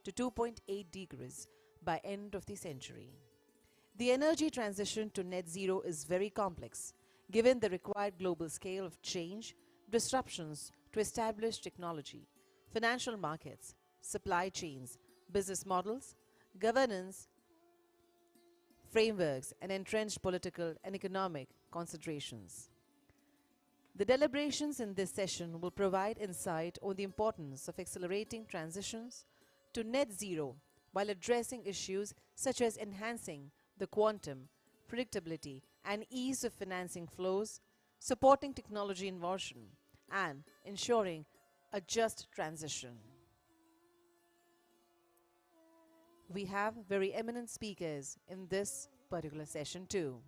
to 2.8 degrees by end of the century. The energy transition to net zero is very complex, given the required global scale of change, disruptions to established technology, financial markets, supply chains, business models, governance frameworks, and entrenched political and economic considerations. The deliberations in this session will provide insight on the importance of accelerating transitions to net zero while addressing issues such as enhancing the quantum, predictability, and ease of financing flows, supporting technology innovation, and ensuring a just transition. We have very eminent speakers in this particular session too.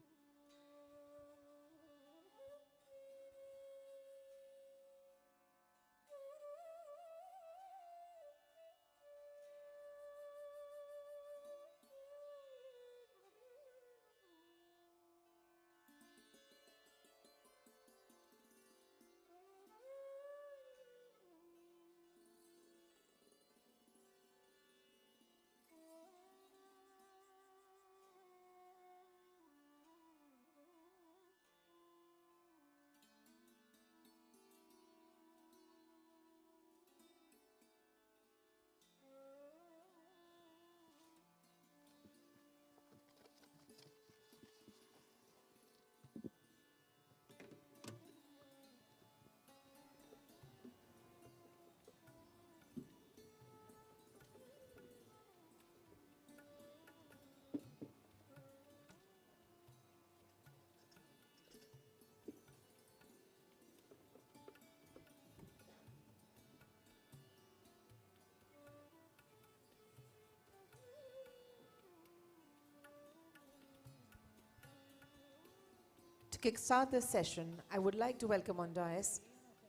To kickstart this session, I would like to welcome on dais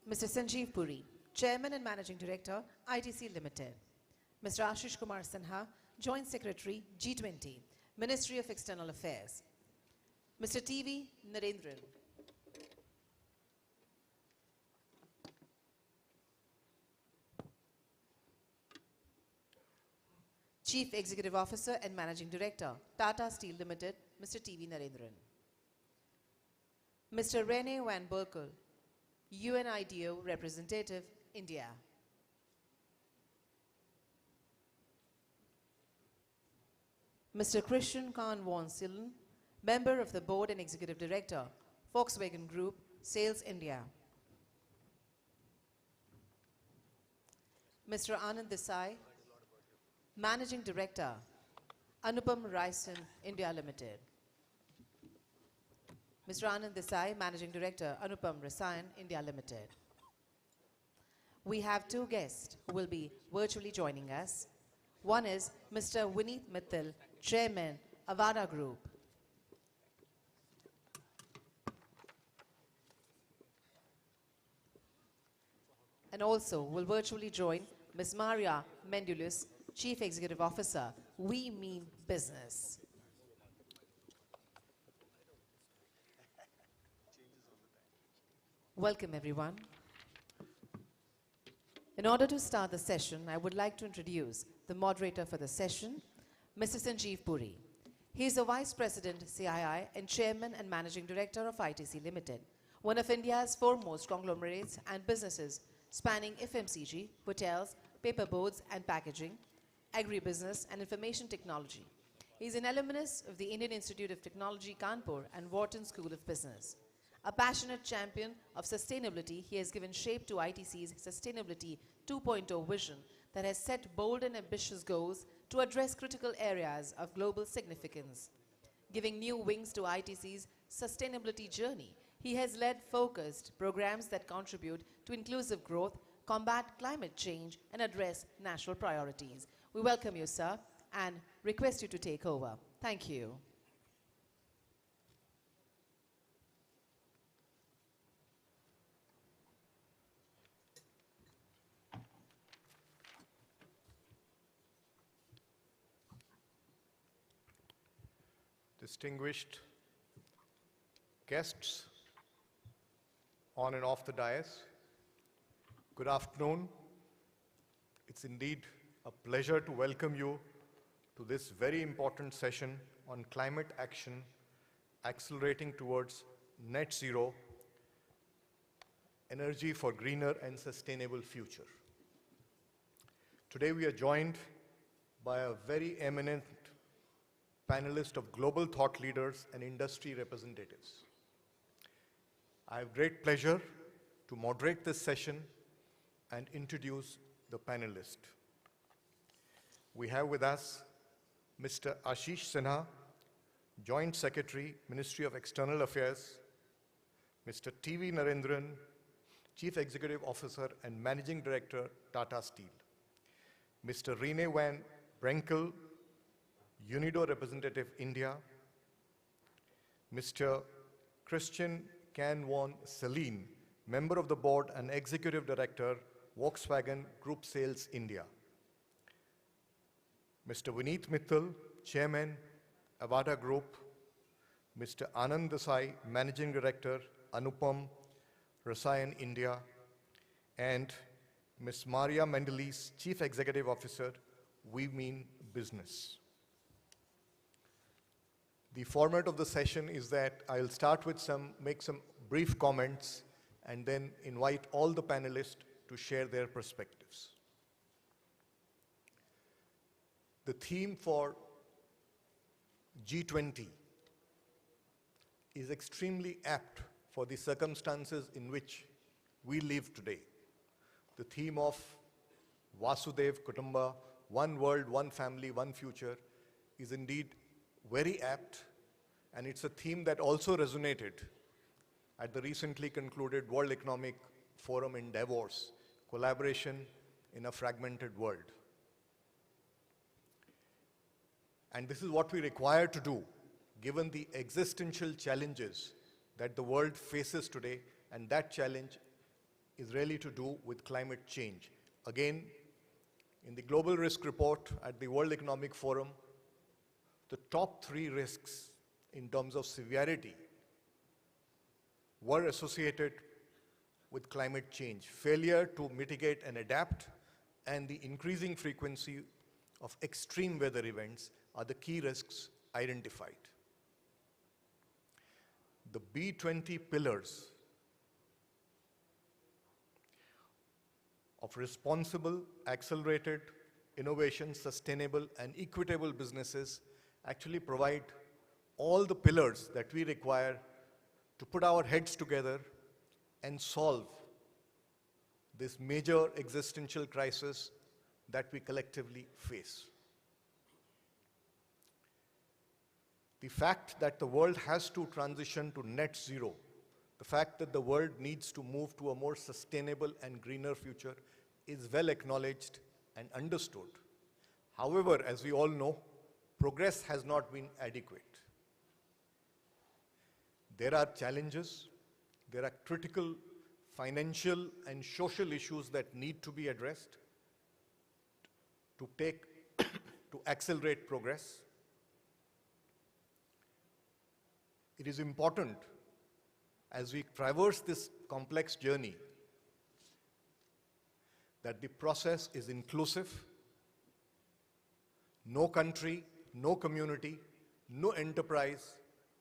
Mr. Sanjeev Puri, Chairman and Managing Director, ITC Limited; Mr. Ashish Kumar Sinha, Joint Secretary, G20, Ministry of External Affairs; Mr. T.V. Narendran, Chief Executive Officer and Managing Director, Tata Steel Limited, Mr. T.V. Narendran; Mr. Rene van Berkel, UNIDO Representative, India; Mr. Christian Khan von Sillen, Member of the Board and Executive Director, Volkswagen Group, Sales India; Mr. Anand Desai, Managing Director, Anupam Raisen India Limited; Mr. Anand Desai, Managing Director, Anupam Rasayan India Limited. We have two guests who will be virtually joining us. One is Mr. Vineet Mittal, Chairman, Avada Group. And also will virtually join Ms. Maria Mendulis, Chief Executive Officer, We Mean Business. Welcome, everyone. In order to start the session, I would like to introduce the moderator for the session, Mr. Sanjeev Puri. He is the Vice President, CII, and Chairman and Managing Director of ITC Limited, one of India's foremost conglomerates and businesses spanning FMCG, hotels, paperboards and packaging, agribusiness and information technology. He is an alumnus of the Indian Institute of Technology, Kanpur and Wharton School of Business. A passionate champion of sustainability, he has given shape to ITC's Sustainability 2.0 vision that has set bold and ambitious goals to address critical areas of global significance. Giving new wings to ITC's sustainability journey, he has led focused programs that contribute to inclusive growth, combat climate change, and address national priorities. We welcome you, sir, and request you to take over. Thank you. Distinguished guests on and off the dais, good afternoon. It's indeed a pleasure to welcome you to this very important session on climate action, accelerating towards net zero, energy for greener and sustainable future. Today we are joined by a very eminent panelist of global thought leaders and industry representatives. I have great pleasure to moderate this session and introduce the panelist. We have with us Mr. Ashish Sinha, Joint Secretary, Ministry of External Affairs, Mr. T.V. Narendran, Chief Executive Officer and Managing Director, Tata Steel, Mr. Rene van Brenkel, UNIDO Representative, India, Mr. Christian Can van Celine, Member of the Board and Executive Director, Volkswagen Group Sales, India, Mr. Vineet Mittal, Chairman, Avada Group, Mr. Anand Desai, Managing Director, Anupam Rasayan, India, and Ms. Maria Mendelis, Chief Executive Officer, We Mean Business. The format of the session is that I'll start with make some brief comments and then invite all the panelists to share their perspectives. The theme for G20 is extremely apt for the circumstances in which we live today. The theme of Vasudev Kutumba, one world, one family, one future, is indeed very apt, and it's a theme that also resonated at the recently concluded World Economic Forum in Davos, collaboration in a fragmented world. And this is what we require to do, given the existential challenges that the world faces today, and that challenge is really to do with climate change. Again, in the Global Risk Report at the World Economic Forum, the top 3 risks in terms of severity were associated with climate change: failure to mitigate and adapt, and the increasing frequency of extreme weather events are the key risks identified. The B20 pillars of responsible, accelerated innovation, sustainable, and equitable businesses actually provide all the pillars that we require to put our heads together and solve this major existential crisis that we collectively face. The fact that the world has to transition to net zero, the fact that the world needs to move to a more sustainable and greener future is well acknowledged and understood. However, as we all know, progress has not been adequate. There are challenges, there are critical financial and social issues that need to be addressed to accelerate progress. It is important, as we traverse this complex journey, that the process is inclusive. No country, no community, no enterprise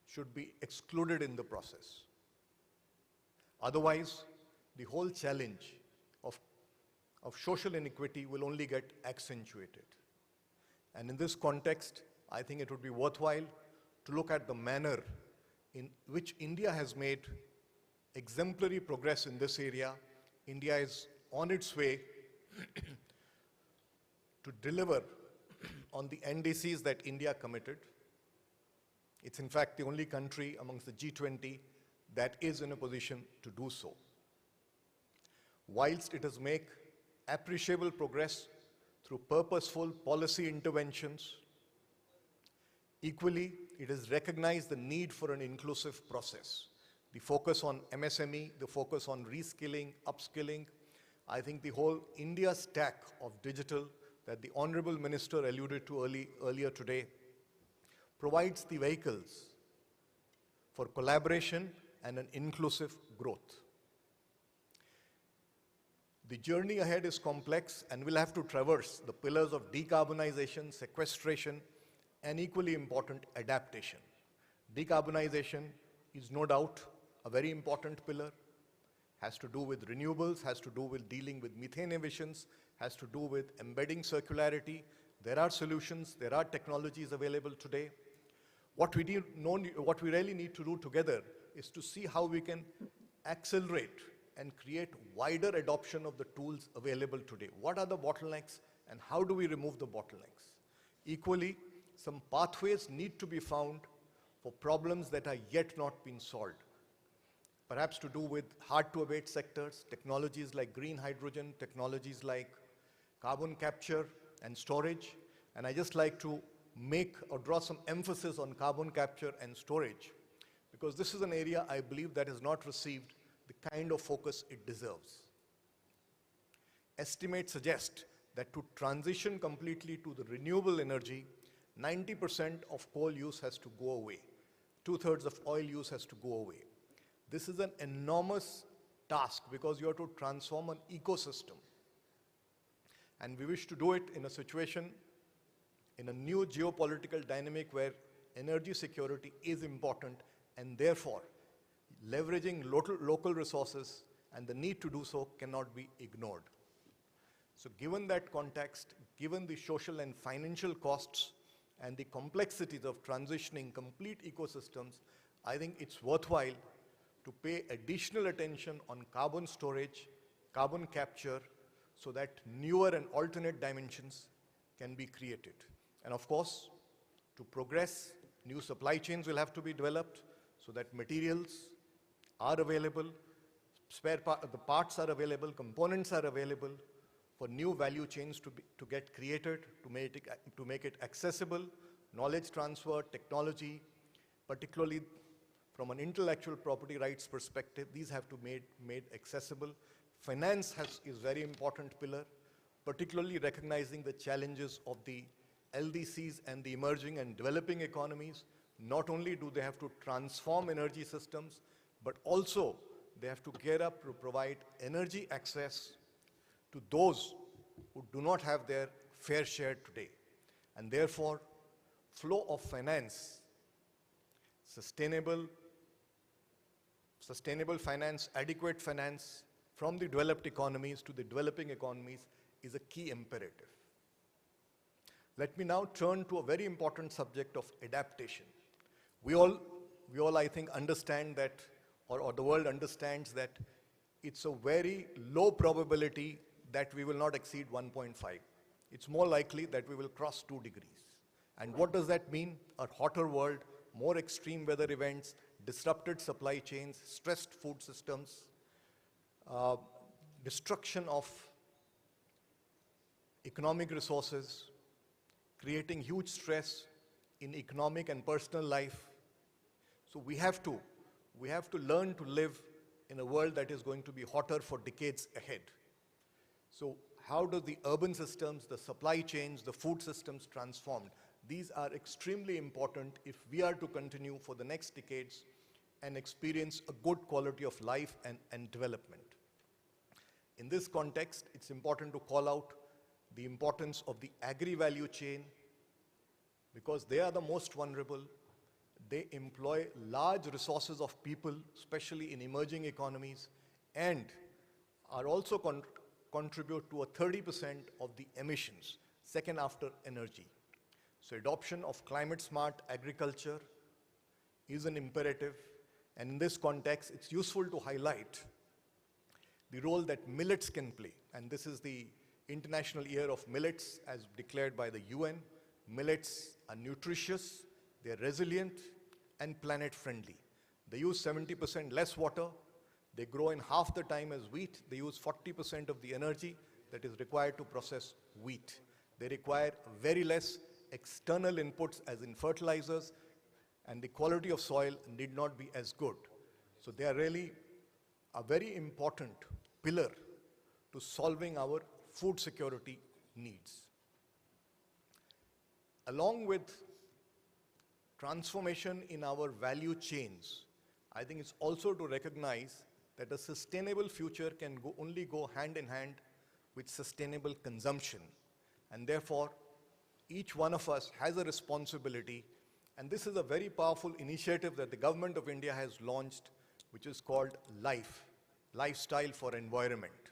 should be excluded in the process. Otherwise, the whole challenge of social inequity will only get accentuated. And in this context, I think it would be worthwhile to look at the manner in which India has made exemplary progress in this area. India is on its way to deliver on the NDCs that India committed. It's in fact the only country amongst the G20 that is in a position to do so. Whilst it has made appreciable progress through purposeful policy interventions, equally, it has recognized the need for an inclusive process. The focus on MSME, the focus on reskilling, upskilling, I think the whole India stack of digital that the Honorable Minister alluded to earlier today provides the vehicles for collaboration and an inclusive growth. The journey ahead is complex and we'll have to traverse the pillars of decarbonization, sequestration, and equally important, adaptation. Decarbonization is no doubt a very important pillar, has to do with renewables, has to do with dealing with methane emissions, has to do with embedding circularity. There are solutions, there are technologies available today. What we really need to do together is to see how we can accelerate and create wider adoption of the tools available today. What are the bottlenecks and how do we remove the bottlenecks? Equally, some pathways need to be found for problems that are yet not been solved. Perhaps to do with hard-to-abate sectors, technologies like green hydrogen, technologies like carbon capture and storage. And I just like to make or draw some emphasis on carbon capture and storage, because this is an area I believe that has not received the kind of focus it deserves. Estimates suggest that to transition completely to the renewable energy, 90% of coal use has to go away. 2/3 of oil use has to go away. This is an enormous task because you have to transform an ecosystem. And we wish to do it in a situation, in a new geopolitical dynamic where energy security is important, and therefore leveraging local resources and the need to do so cannot be ignored. So given that context, given the social and financial costs and the complexities of transitioning complete ecosystems, I think it's worthwhile to pay additional attention on carbon storage, carbon capture, so that newer and alternate dimensions can be created. And of course, to progress, new supply chains will have to be developed so that materials are available, the parts are available, components are available for new value chains to get created, to make it accessible, knowledge transfer, technology, particularly from an intellectual property rights perspective, these have to be made accessible. Finance is very important pillar, particularly recognizing the challenges of the LDCs and the emerging and developing economies. Not only do they have to transform energy systems, but also they have to gear up to provide energy access to those who do not have their fair share today. And therefore, flow of finance, sustainable finance, adequate finance from the developed economies to the developing economies is a key imperative. Let me now turn to a very important subject of adaptation. We all I think understand that, or the world understands that it's a very low probability that we will not exceed 1.5. It's more likely that we will cross 2 degrees. And what does that mean? A hotter world, more extreme weather events, disrupted supply chains, stressed food systems, destruction of economic resources, creating huge stress in economic and personal life. So we have to learn to live in a world that is going to be hotter for decades ahead. So how do the urban systems, the supply chains, the food systems transformed? These are extremely important if we are to continue for the next decades and experience a good quality of life and development. In this context, it's important to call out the importance of the agri-value chain, because they are the most vulnerable. They employ large resources of people, especially in emerging economies, and are also contribute to a 30% of the emissions, second after energy. So adoption of climate-smart agriculture is an imperative, and in this context, it's useful to highlight the role that millets can play. And this is the International Year of Millets as declared by the UN. Millets are nutritious, they're resilient, and planet-friendly. They use 70% less water, they grow in half the time as wheat, they use 40% of the energy that is required to process wheat. They require very less external inputs as in fertilizers, and the quality of soil need not be as good. So they are really a very important pillar to solving our food security needs. Along with transformation in our value chains, I think it's also to recognize that a sustainable future can only go hand in hand with sustainable consumption. And therefore, each one of us has a responsibility, and this is a very powerful initiative that the government of India has launched, which is called LIFE, Lifestyle for Environment.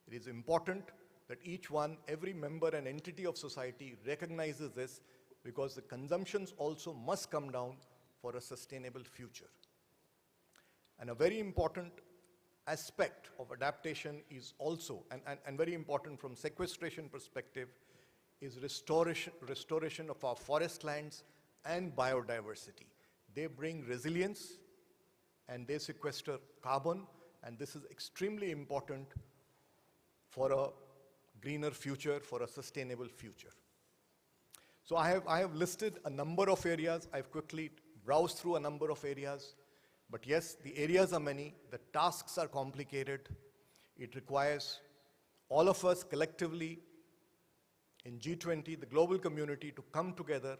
It is important that each one, every member and entity of society recognizes this, because the consumptions also must come down for a sustainable future. And a very important aspect of adaptation is also, and very important from sequestration perspective, is restoration of our forest lands and biodiversity. They bring resilience and they sequester carbon, and this is extremely important for a greener future, for a sustainable future. So I have listed a number of areas. I've quickly browsed through a number of areas. But yes, the areas are many, the tasks are complicated. It requires all of us collectively in G20, the global community, to come together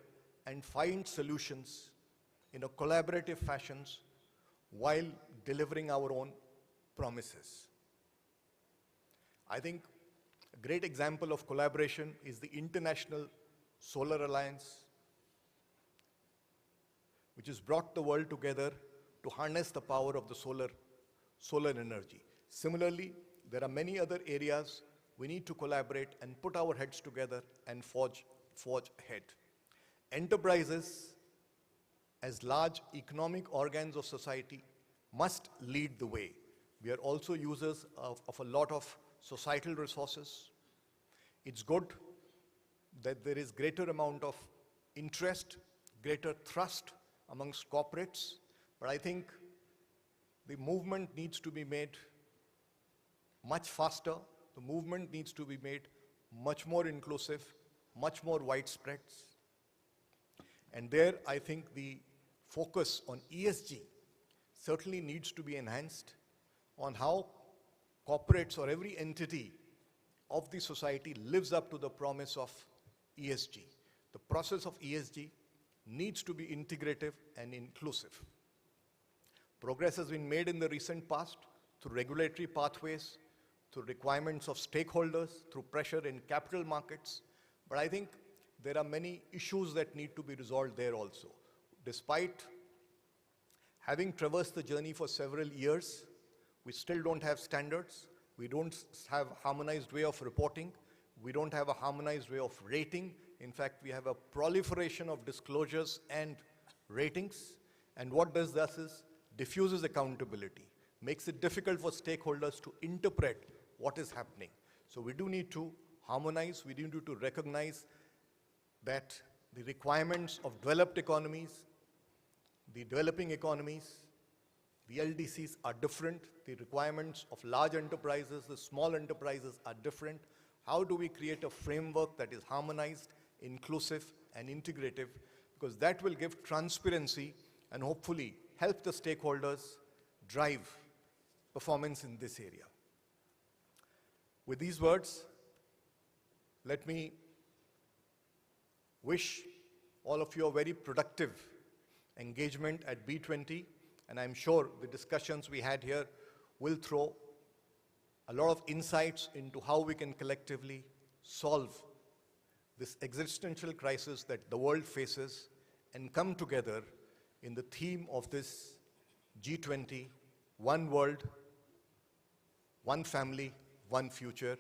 and find solutions in a collaborative fashion while delivering our own promises. I think a great example of collaboration is the International Solar Alliance, which has brought the world together to harness the power of the solar energy. Similarly, there are many other areas we need to collaborate and put our heads together and forge ahead. Enterprises, as large economic organs of society, must lead the way. We are also users of a lot of societal resources. It's good that there is greater amount of interest, greater trust amongst corporates, but I think the movement needs to be made much faster. The movement needs to be made much more inclusive, much more widespread. And there, I think the focus on ESG certainly needs to be enhanced, on how corporates or every entity of the society lives up to the promise of ESG. The process of ESG needs to be integrative and inclusive. Progress has been made in the recent past through regulatory pathways, through requirements of stakeholders, through pressure in capital markets. But I think there are many issues that need to be resolved there also. Despite having traversed the journey for several years, we still don't have standards. We don't have a harmonized way of reporting. We don't have a harmonized way of rating. In fact, we have a proliferation of disclosures and ratings. And what does this is diffuses accountability, makes it difficult for stakeholders to interpret what is happening. So we do need to harmonize. We do need to recognize that the requirements of developed economies, the developing economies, the LDCs are different. The requirements of large enterprises, the small enterprises are different. How do we create a framework that is harmonized, inclusive, and integrative? Because that will give transparency and hopefully help the stakeholders drive performance in this area. With these words, let me wish all of you a very productive engagement at B20, and I'm sure the discussions we had here will throw a lot of insights into how we can collectively solve this existential crisis that the world faces and come together in the theme of this G20, one world, one family, one future.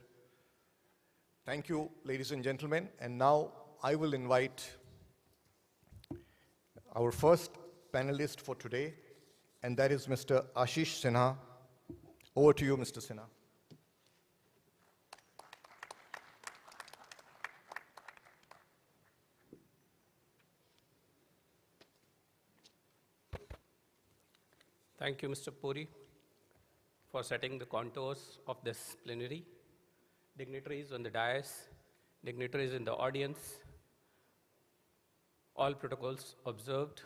Thank you, ladies and gentlemen. And now I will invite our first panelist for today, and that is Mr. Ashish Sinha. Over to you, Mr. Sinha. Thank you, Mr. Puri, for setting the contours of this plenary. Dignitaries on the dais, dignitaries in the audience, all protocols observed.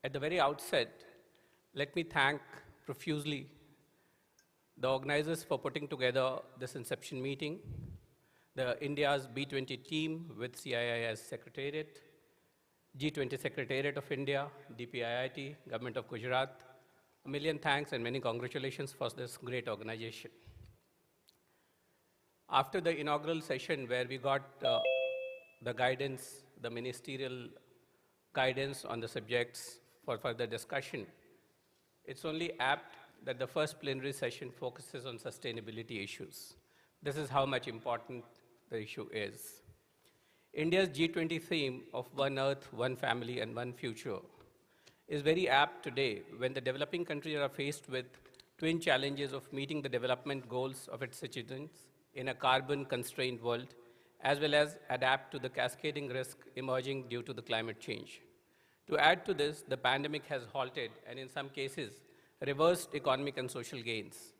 At the very outset, let me thank profusely the organizers for putting together this inception meeting, the India's B20 team with CII as Secretariat, G20 Secretariat of India, DPIIT, Government of Gujarat, A million thanks and many congratulations for this great organization. After the inaugural session where we got the guidance, the ministerial guidance on the subjects for further discussion, it's only apt that the first plenary session focuses on sustainability issues. This is how much important the issue is. India's G20 theme of One Earth, One Family, and One Future is very apt today when the developing countries are faced with twin challenges of meeting the development goals of its citizens in a carbon-constrained world, as well as adapt to the cascading risk emerging due to the climate change. To add to this, the pandemic has halted and in some cases reversed economic and social gains.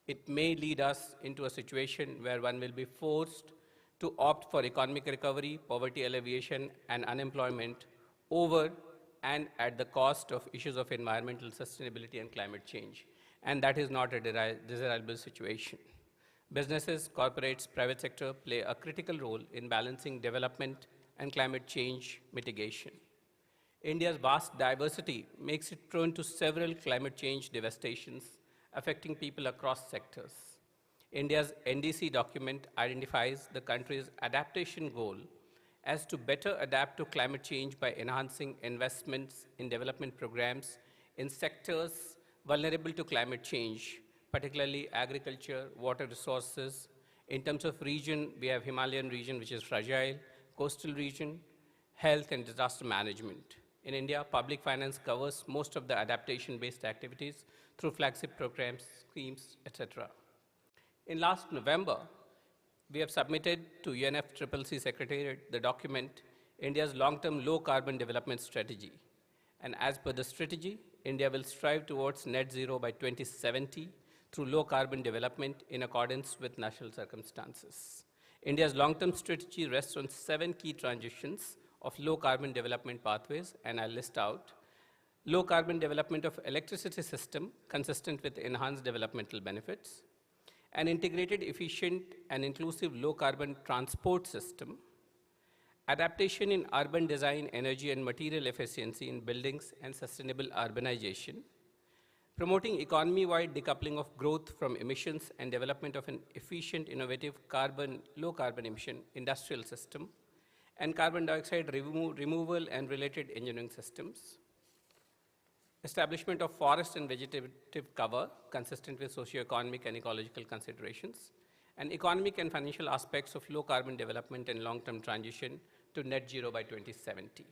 It may lead us into a situation where one will be forced to opt for economic recovery, poverty alleviation, and unemployment over and at the cost of issues of environmental sustainability and climate change. And that is not a desirable situation. Businesses, corporates, private sector play a critical role in balancing development and climate change mitigation. India's vast diversity makes it prone to several climate change devastations affecting people across sectors. India's NDC document identifies the country's adaptation goal as to better adapt to climate change by enhancing investments in development programs in sectors vulnerable to climate change, particularly agriculture, water resources. In terms of region, we have Himalayan region, which is fragile, coastal region, health and disaster management. In India, public finance covers most of the adaptation-based activities through flagship programs, schemes, etc. In last November, we have submitted to UNFCCC Secretariat the document, India's long-term low-carbon development strategy. And as per the strategy, India will strive towards net zero by 2070 through low-carbon development in accordance with national circumstances. India's long-term strategy rests on 7 key transitions of low-carbon development pathways, and I'll list out. Low-carbon development of electricity system consistent with enhanced developmental benefits, an integrated, efficient, and inclusive low-carbon transport system, adaptation in urban design, energy, and material efficiency in buildings and sustainable urbanization, promoting economy-wide decoupling of growth from emissions and development of an efficient, innovative, low-carbon emission industrial system, and carbon dioxide removal and related engineering systems, establishment of forest and vegetative cover consistent with socio-economic and ecological considerations, and economic and financial aspects of low-carbon development and long-term transition to net zero by 2070.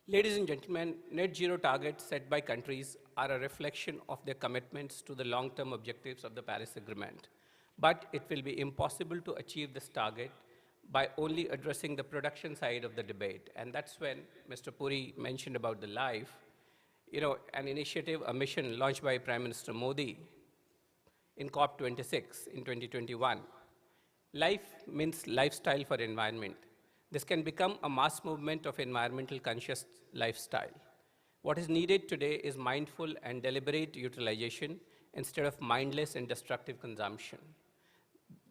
Ladies and gentlemen, net zero targets set by countries are a reflection of their commitments to the long-term objectives of the Paris Agreement. But it will be impossible to achieve this target by only addressing the production side of the debate. And that's when Mr. Puri mentioned about the life, an initiative, a mission launched by Prime Minister Modi in COP26 in 2021. Life means lifestyle for environment. This can become a mass movement of environmental conscious lifestyle. What is needed today is mindful and deliberate utilization instead of mindless and destructive consumption.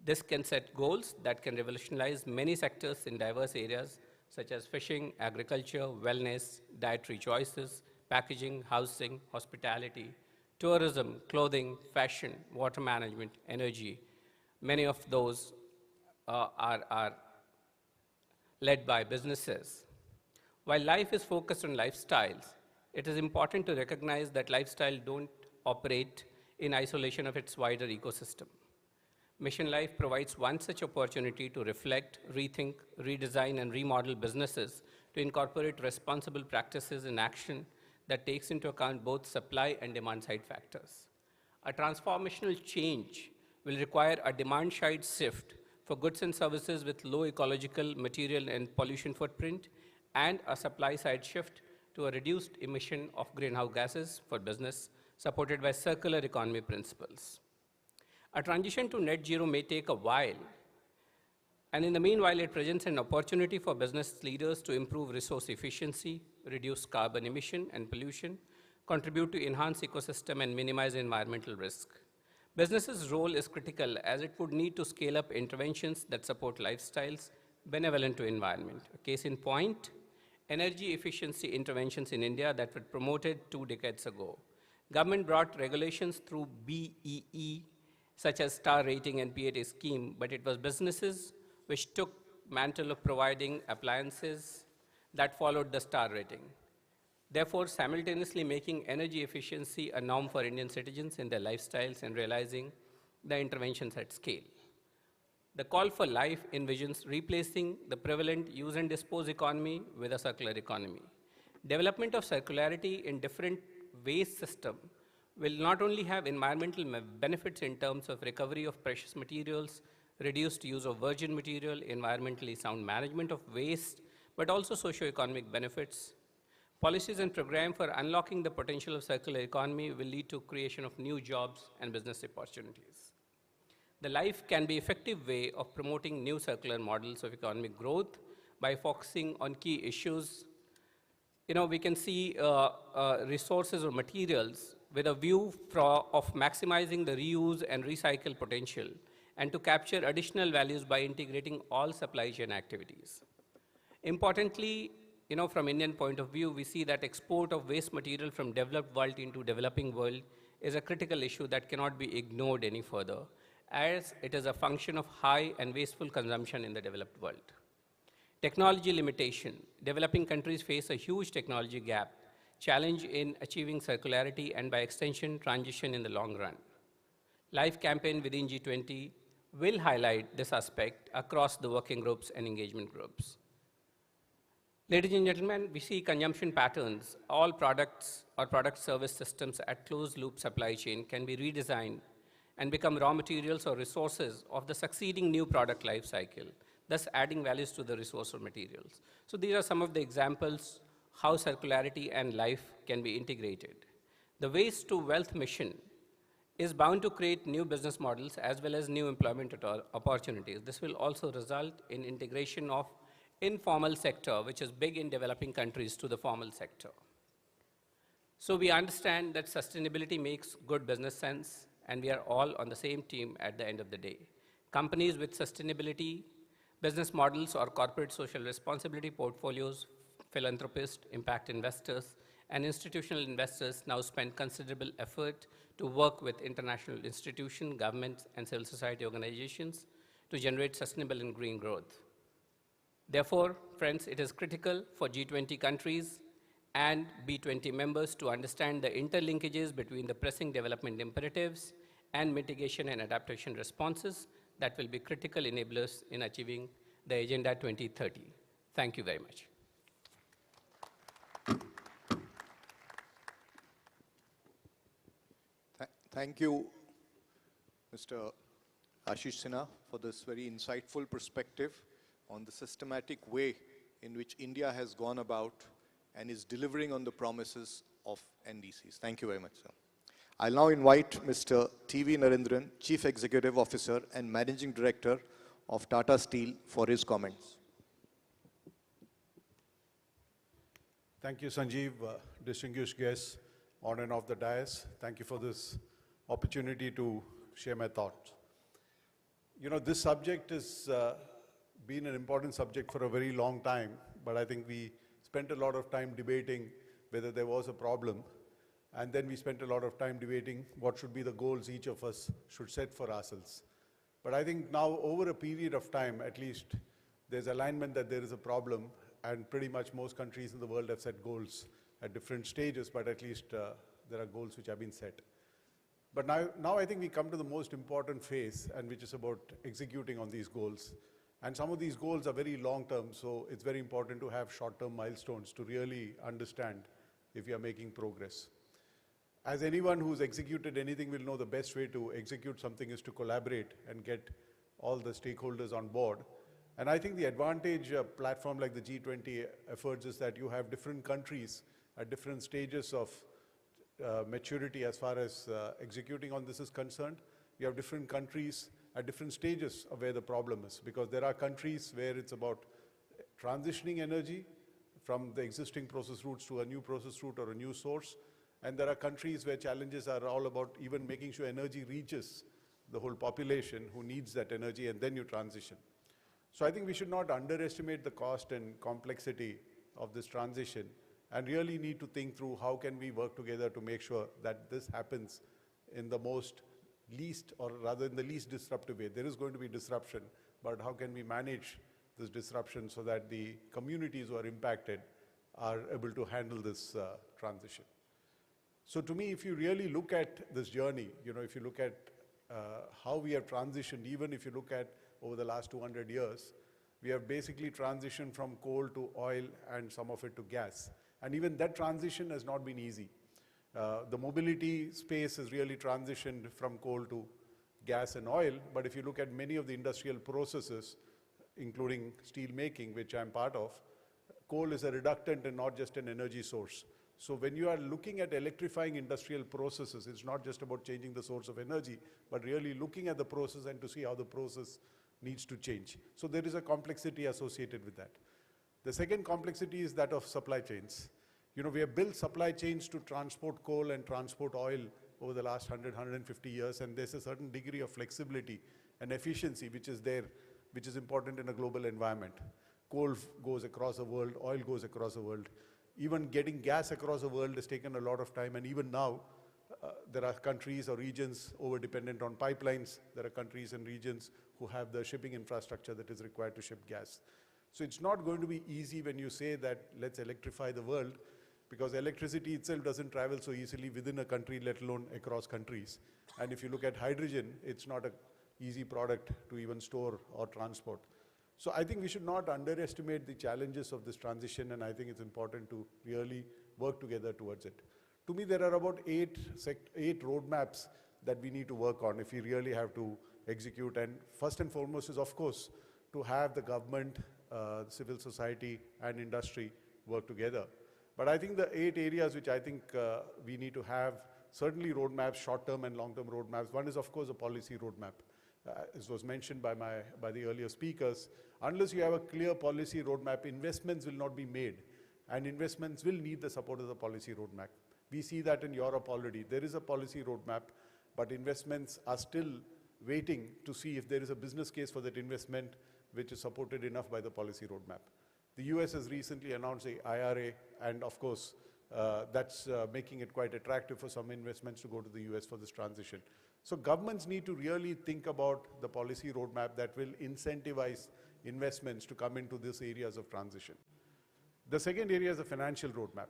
This can set goals that can revolutionize many sectors in diverse areas such as fishing, agriculture, wellness, dietary choices, packaging, housing, hospitality, tourism, clothing, fashion, water management, energy. Many of those are led by businesses. While life is focused on lifestyles, it is important to recognize that lifestyle don't operate in isolation of its wider ecosystem. Mission Life provides one such opportunity to reflect, rethink, redesign, and remodel businesses to incorporate responsible practices in action that takes into account both supply and demand-side factors. A transformational change will require a demand-side shift for goods and services with low ecological, material, and pollution footprint, and a supply-side shift to a reduced emission of greenhouse gases for business, supported by circular economy principles. A transition to net zero may take a while, and in the meanwhile, it presents an opportunity for business leaders to improve resource efficiency, reduce carbon emission and pollution, contribute to enhance ecosystem, and minimize environmental risk. Business's role is critical as it would need to scale up interventions that support lifestyles benevolent to environment. A case in point, energy efficiency interventions in India that were promoted 2 decades ago. Government brought regulations through BEE, such as star rating and PAT scheme, but it was businesses which took mantle of providing appliances that followed the star rating. Therefore, simultaneously making energy efficiency a norm for Indian citizens in their lifestyles and realizing the interventions at scale. The call for life envisions replacing the prevalent use and dispose economy with a circular economy. Development of circularity in different waste system will not only have environmental benefits in terms of recovery of precious materials, reduced use of virgin material, environmentally sound management of waste, but also socio-economic benefits. Policies and programs for unlocking the potential of circular economy will lead to creation of new jobs and business opportunities. The life can be an effective way of promoting new circular models of economic growth by focusing on key issues. We can see resources or materials with a view of maximizing the reuse and recycle potential and to capture additional values by integrating all supply chain activities. Importantly, from Indian point of view, we see that export of waste material from developed world into developing world is a critical issue that cannot be ignored any further, as it is a function of high and wasteful consumption in the developed world. Technology limitation. Developing countries face a huge technology gap, challenge in achieving circularity and by extension, transition in the long run. Life campaign within G20 will highlight this aspect across the working groups and engagement groups. Ladies and gentlemen, we see consumption patterns. All products or product service systems at closed loop supply chain can be redesigned and become raw materials or resources of the succeeding new product life cycle, thus adding values to the resource or materials. So these are some of the examples how circularity and life can be integrated. The waste to wealth mission is bound to create new business models as well as new employment opportunities. This will also result in integration of informal sector, which is big in developing countries, to the formal sector. So we understand that sustainability makes good business sense, and we are all on the same team at the end of the day. Companies with sustainability, business models or corporate social responsibility portfolios, philanthropists, impact investors, and institutional investors now spend considerable effort to work with international institutions, governments, and civil society organizations to generate sustainable and green growth. Therefore, friends, it is critical for G20 countries and B20 members to understand the interlinkages between the pressing development imperatives and mitigation and adaptation responses that will be critical enablers in achieving the Agenda 2030. Thank you very much. Thank you, Mr. Ashish Sinha, for this very insightful perspective on the systematic way in which India has gone about and is delivering on the promises of NDCs. Thank you very much, sir. I'll now invite Mr. T.V. Narendran, Chief Executive Officer and Managing Director of Tata Steel, for his comments. Thank you, Sanjeev. Distinguished guests on and off the dais, thank you for this opportunity to share my thoughts. This subject has been an important subject for a very long time, but I think we spent a lot of time debating whether there was a problem, and then we spent a lot of time debating what should be the goals each of us should set for ourselves. But I think now, over a period of time, at least, there's alignment that there is a problem, and pretty much most countries in the world have set goals at different stages, but at least there are goals which have been set. But now I think we come to the most important phase, and which is about executing on these goals. And some of these goals are very long-term, so it's very important to have short-term milestones to really understand if you are making progress. As anyone who's executed anything will know, the best way to execute something is to collaborate and get all the stakeholders on board. And I think the advantage of a platform like the G20 efforts is that you have different countries at different stages of maturity as far as executing on this is concerned. You have different countries at different stages of where the problem is, because there are countries where it's about transitioning energy from the existing process routes to a new process route or a new source. And there are countries where challenges are all about even making sure energy reaches the whole population who needs that energy, and then you transition. So I think we should not underestimate the cost and complexity of this transition. and really need to think through how can we work together to make sure that this happens in the least, or rather in the least disruptive way. There is going to be disruption, but how can we manage this disruption so that the communities who are impacted are able to handle this transition? So to me, if you really look at this journey, if you look at how we have transitioned, even if you look at over the last 200 years, we have basically transitioned from coal to oil and some of it to gas. And even that transition has not been easy. The mobility space has really transitioned from coal to gas and oil, but if you look at many of the industrial processes, including steel making, which I'm part of, coal is a reductant and not just an energy source. So when you are looking at electrifying industrial processes, it's not just about changing the source of energy, but really looking at the process and to see how the process needs to change. So there is a complexity associated with that. The second complexity is that of supply chains. We have built supply chains to transport coal and transport oil over the last 100, 150 years, and there's a certain degree of flexibility and efficiency which is there, which is important in a global environment. Coal goes across the world, oil goes across the world. Even getting gas across the world has taken a lot of time, and even now, there are countries or regions over-dependent on pipelines. There are countries and regions who have the shipping infrastructure that is required to ship gas. So it's not going to be easy when you say that let's electrify the world, because electricity itself doesn't travel so easily within a country, let alone across countries. And if you look at hydrogen, it's not an easy product to even store or transport. So I think we should not underestimate the challenges of this transition, and I think it's important to really work together towards it. To me, there are about eight roadmaps that we need to work on if we really have to execute. And first and foremost is, of course, to have the government, civil society, and industry work together. But I think the 8 areas which I think we need to have, certainly roadmaps, short-term and long-term roadmaps. One is, of course, a policy roadmap. As was mentioned by the earlier speakers, unless you have a clear policy roadmap, investments will not be made, and investments will need the support of the policy roadmap. We see that in Europe already. There is a policy roadmap, but investments are still waiting to see if there is a business case for that investment which is supported enough by the policy roadmap. The US has recently announced the IRA, and of course, that's making it quite attractive for some investments to go to the US for this transition. So governments need to really think about the policy roadmap that will incentivize investments to come into these areas of transition. The second area is the financial roadmap.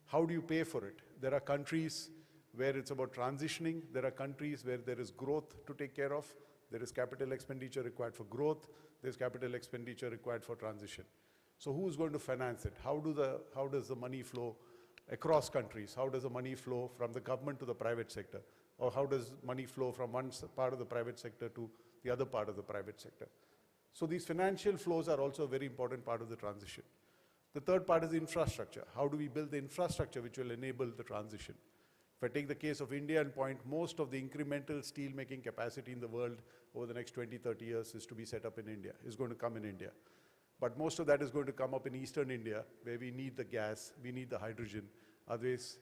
How do you pay for it? There are countries where it's about transitioning. There are countries where there is growth to take care of. There is capital expenditure required for growth. There's capital expenditure required for transition. So who's going to finance it? How does the money flow across countries? How does the money flow from the government to the private sector? Or how does money flow from one part of the private sector to the other part of the private sector? So these financial flows are also a very important part of the transition. The third part is infrastructure. How do we build the infrastructure which will enable the transition? If I take the case of India and point, most of the incremental steel making capacity in the world over the next 20, 30 years is to be set up in India, is going to come in India. But most of that is going to come up in Eastern India, where we need the gas, we need the hydrogen. Otherwise,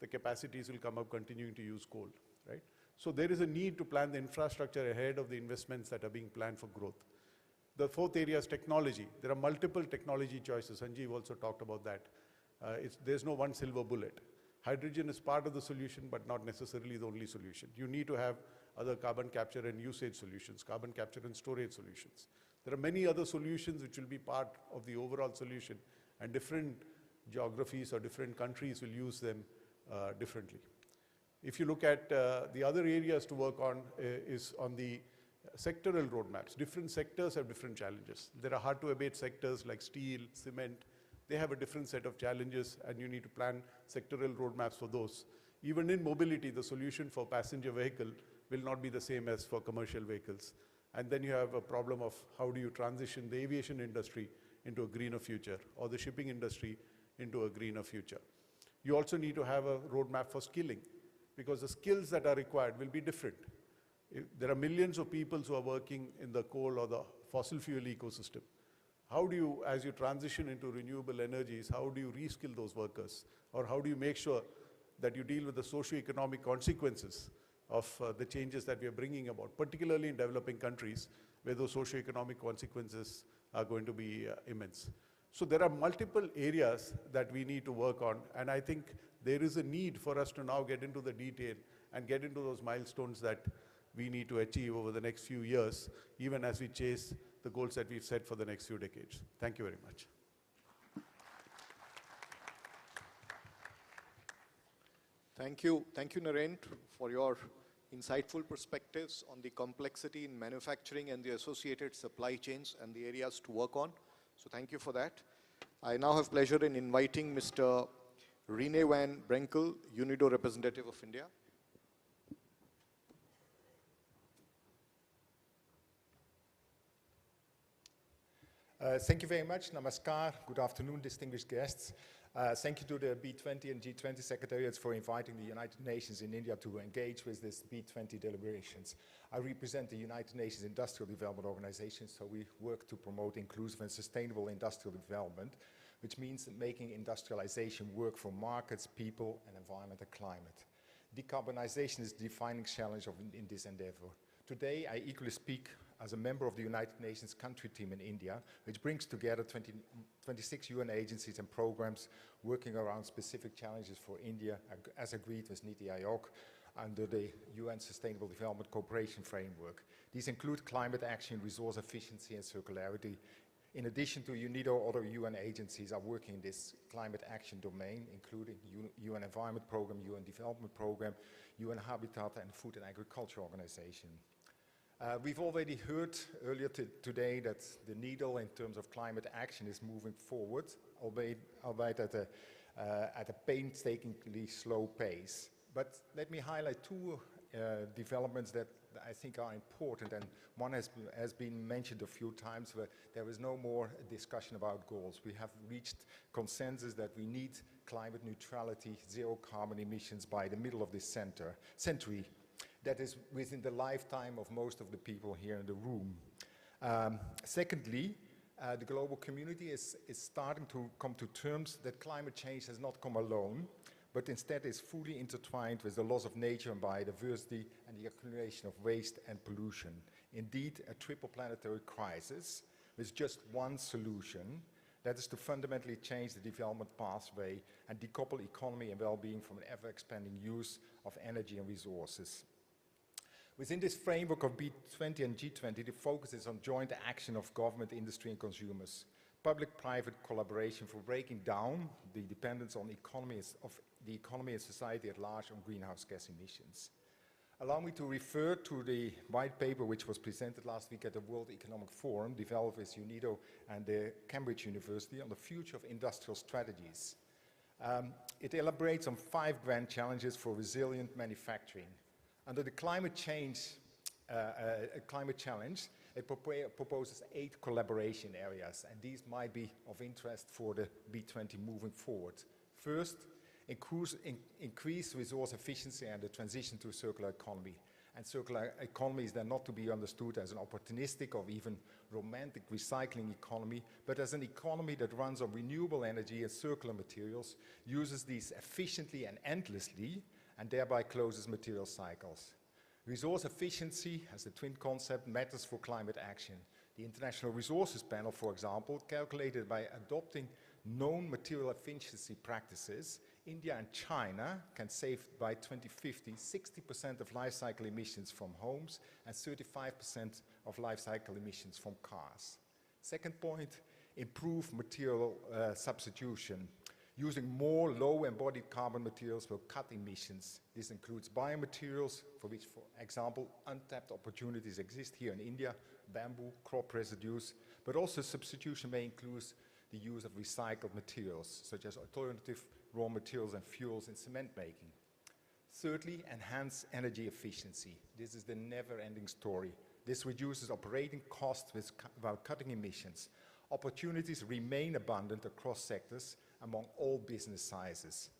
the capacities will come up continuing to use coal, right? So there is a need to plan the infrastructure ahead of the investments that are being planned for growth. The fourth area is technology. There are multiple technology choices. Sanjeev also talked about that. There's no one silver bullet. Hydrogen is part of the solution, but not necessarily the only solution. You need to have other carbon capture and usage solutions, carbon capture and storage solutions. There are many other solutions which will be part of the overall solution, and different geographies or different countries will use them differently. If you look at the other areas to work on is on the sectoral roadmaps. Different sectors have different challenges. There are hard-to-abate sectors like steel, cement. They have a different set of challenges, and you need to plan sectoral roadmaps for those. Even in mobility, the solution for passenger vehicle will not be the same as for commercial vehicles. And then you have a problem of how do you transition the aviation industry into a greener future, or the shipping industry into a greener future. You also need to have a roadmap for skilling, because the skills that are required will be different. There are millions of people who are working in the coal or the fossil fuel ecosystem. How do you, as you transition into renewable energies, how do you reskill those workers? Or how do you make sure that you deal with the socio-economic consequences of the changes that we are bringing about, particularly in developing countries where those socio-economic consequences are going to be immense. So there are multiple areas that we need to work on, and I think there is a need for us to now get into the detail and get into those milestones that we need to achieve over the next few years, even as we chase the goals that we've set for the next few decades. Thank you very much. Thank you, Narendra, for your insightful perspectives on the complexity in manufacturing and the associated supply chains and the areas to work on. So thank you for that. I now have pleasure in inviting Mr. Rene van Brenkel, UNIDO representative of India. Thank you very much. Namaskar. Good afternoon, distinguished guests. Thank you to the B20 and G20 secretariats for inviting the United Nations in India to engage with this B20 deliberations. I represent the United Nations Industrial Development Organization, so we work to promote inclusive and sustainable industrial development, which means making industrialization work for markets, people, and environment and climate. Decarbonization is the defining challenge in this endeavor. Today, I equally speak as a member of the United Nations country team in India, which brings together 26 UN agencies and programs working around specific challenges for India, as agreed with Niti Aayog under the UN Sustainable Development Cooperation Framework. These include climate action, resource efficiency, and circularity. In addition to UNIDO, other UN agencies are working in this climate action domain, including UN Environment Programme, UN Development Programme, UN Habitat, and Food and Agriculture Organization. We've already heard earlier today that the needle in terms of climate action is moving forward, albeit at a painstakingly slow pace. But let me highlight two developments that I think are important, and one has been mentioned a few times, where there is no more discussion about goals. We have reached consensus that we need climate neutrality, zero carbon emissions by the middle of this century. That is within the lifetime of most of the people here in the room. Secondly, the global community is starting to come to terms that climate change has not come alone, but instead is fully intertwined with the loss of nature and biodiversity and the accumulation of waste and pollution. Indeed, a triple planetary crisis with just one solution, that is to fundamentally change the development pathway and decouple economy and well-being from an ever-expanding use of energy and resources. Within this framework of B20 and G20, the focus is on joint action of government, industry, and consumers. Public-private collaboration for breaking down the dependence on the economy and society at large on greenhouse gas emissions. Allow me to refer to the white paper which was presented last week at the World Economic Forum, developed with UNIDO and the Cambridge University on the future of industrial strategies. It elaborates on 5 grand challenges for resilient manufacturing. Under the climate challenge, it proposes 8 collaboration areas, and these might be of interest for the B20 moving forward. First, increase resource efficiency and the transition to a circular economy. And circular economy is then not to be understood as an opportunistic or even romantic recycling economy, but as an economy that runs on renewable energy and circular materials, uses these efficiently and endlessly, and thereby closes material cycles. Resource efficiency, as the twin concept, matters for climate action. The International Resources Panel, for example, calculated by adopting known material efficiency practices, India and China can save by 2050 60% of life cycle emissions from homes and 35% of life cycle emissions from cars. Second point, improve material substitution. Using more low embodied carbon materials will cut emissions. This includes biomaterials, for which, for example, untapped opportunities exist here in India, bamboo, crop residues, but also substitution may include the use of recycled materials, such as alternative raw materials and fuels in cement making. Thirdly, enhance energy efficiency. This is the never-ending story. This reduces operating costs while cutting emissions. Opportunities remain abundant across sectors among all business sizes.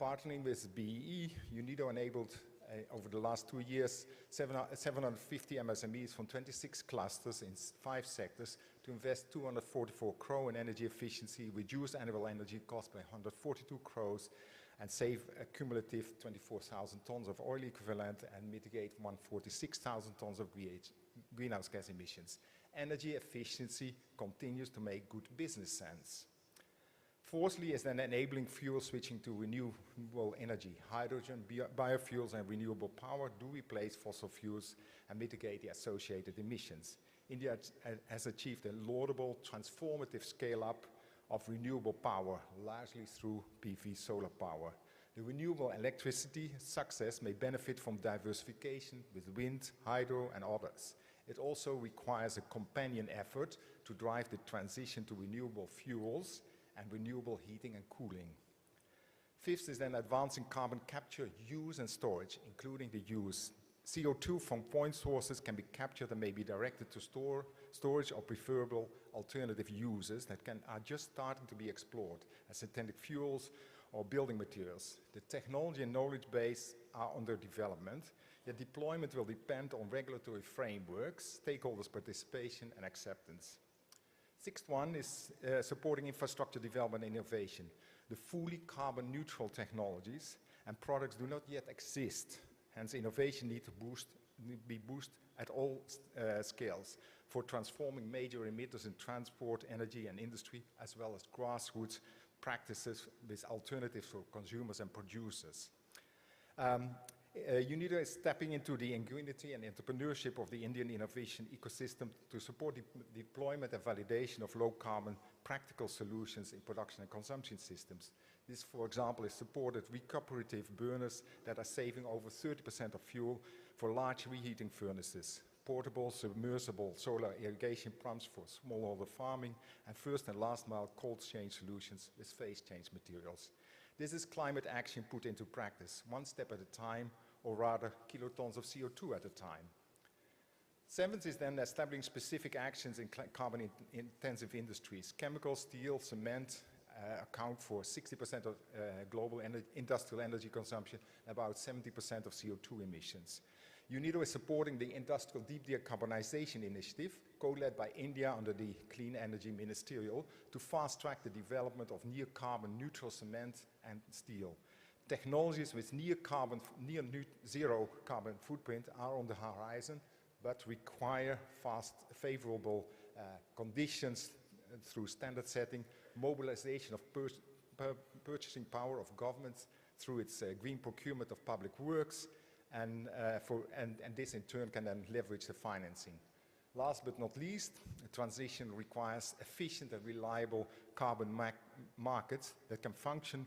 Partnering with BEE, UNIDO enabled over the last 2 years 750 MSMEs from 26 clusters in 5 sectors to invest 244 crore in energy efficiency, reduce annual energy costs by 142 crores, and save a cumulative 24,000 tons of oil equivalent and mitigate 146,000 tons of greenhouse gas emissions. Energy efficiency continues to make good business sense. Fourthly is then enabling fuel switching to renewable energy. Hydrogen, biofuels and renewable power do replace fossil fuels and mitigate the associated emissions. India has achieved a laudable, transformative scale-up of renewable power, largely through PV solar power. The renewable electricity success may benefit from diversification with wind, hydro and others. It also requires a companion effort to drive the transition to renewable fuels and renewable heating and cooling. Fifth is then advancing carbon capture, use and storage, including the use. CO2 from point sources can be captured and may be directed to storage or preferable alternative uses that are just starting to be explored as synthetic fuels or building materials. The technology and knowledge base are under development. The deployment will depend on regulatory frameworks, stakeholders' participation and acceptance. Sixth one is supporting infrastructure development and innovation. The fully carbon neutral technologies and products do not yet exist. Hence, innovation needs to be boosted at all scales for transforming major emitters in transport, energy and industry, as well as grassroots practices with alternatives for consumers and producers. UNIDO is stepping into the ingenuity and entrepreneurship of the Indian innovation ecosystem to support the deployment and validation of low-carbon practical solutions in production and consumption systems. This, for example, is supported recuperative burners that are saving over 30% of fuel for large reheating furnaces, portable, submersible solar irrigation pumps for smallholder farming, and first and last mile cold chain solutions with phase change materials. This is climate action put into practice, one step at a time, or rather kilotons of CO2 at a time. Seventh is then establishing specific actions in carbon-intensive industries. Chemical, steel, cement account for 60% of global industrial energy consumption, about 70% of CO2 emissions. UNIDO is supporting the Industrial Deep Decarbonization Initiative, co-led by India under the Clean Energy Ministerial, to fast-track the development of near-carbon neutral cement and steel. Technologies with near-zero carbon footprint are on the horizon, but require favorable conditions through standard setting, mobilization of purchasing power of governments through its green procurement of public works, and this in turn can then leverage the financing. Last but not least, the transition requires efficient and reliable carbon markets that can function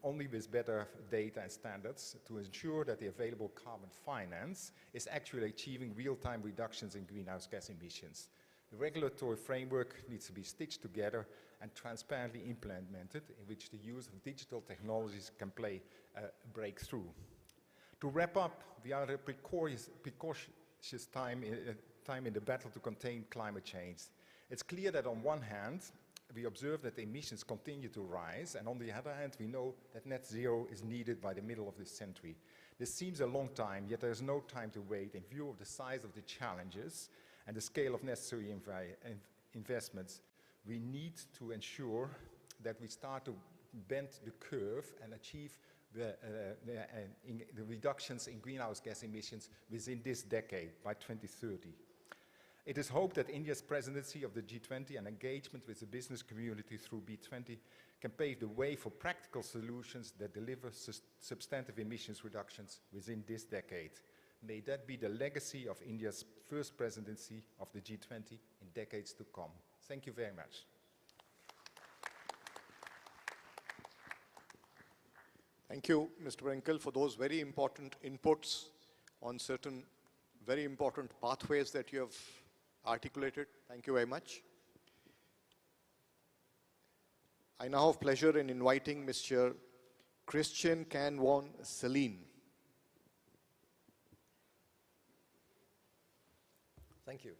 only with better data and standards to ensure that the available carbon finance is actually achieving real-time reductions in greenhouse gas emissions. The regulatory framework needs to be stitched together and transparently implemented, in which the use of digital technologies can play a breakthrough. To wrap up, we are at a precautious time in the battle to contain climate change. It's clear that on one hand, we observe that the emissions continue to rise, and on the other hand, we know that net zero is needed by the middle of this century. This seems a long time, yet there is no time to wait in view of the size of the challenges and the scale of necessary investments. We need to ensure that we start to bend the curve and achieve the reductions in greenhouse gas emissions within this decade, by 2030. It is hoped that India's presidency of the G20 and engagement with the business community through B20 can pave the way for practical solutions that deliver substantive emissions reductions within this decade. May that be the legacy of India's first presidency of the G20 in decades to come. Thank you very much. Thank you, Mr. Brenkel, for those very important inputs on certain very important pathways that you have articulated. Thank you very much. I now have pleasure in inviting Mr. Christian Canvon Celine. Thank you.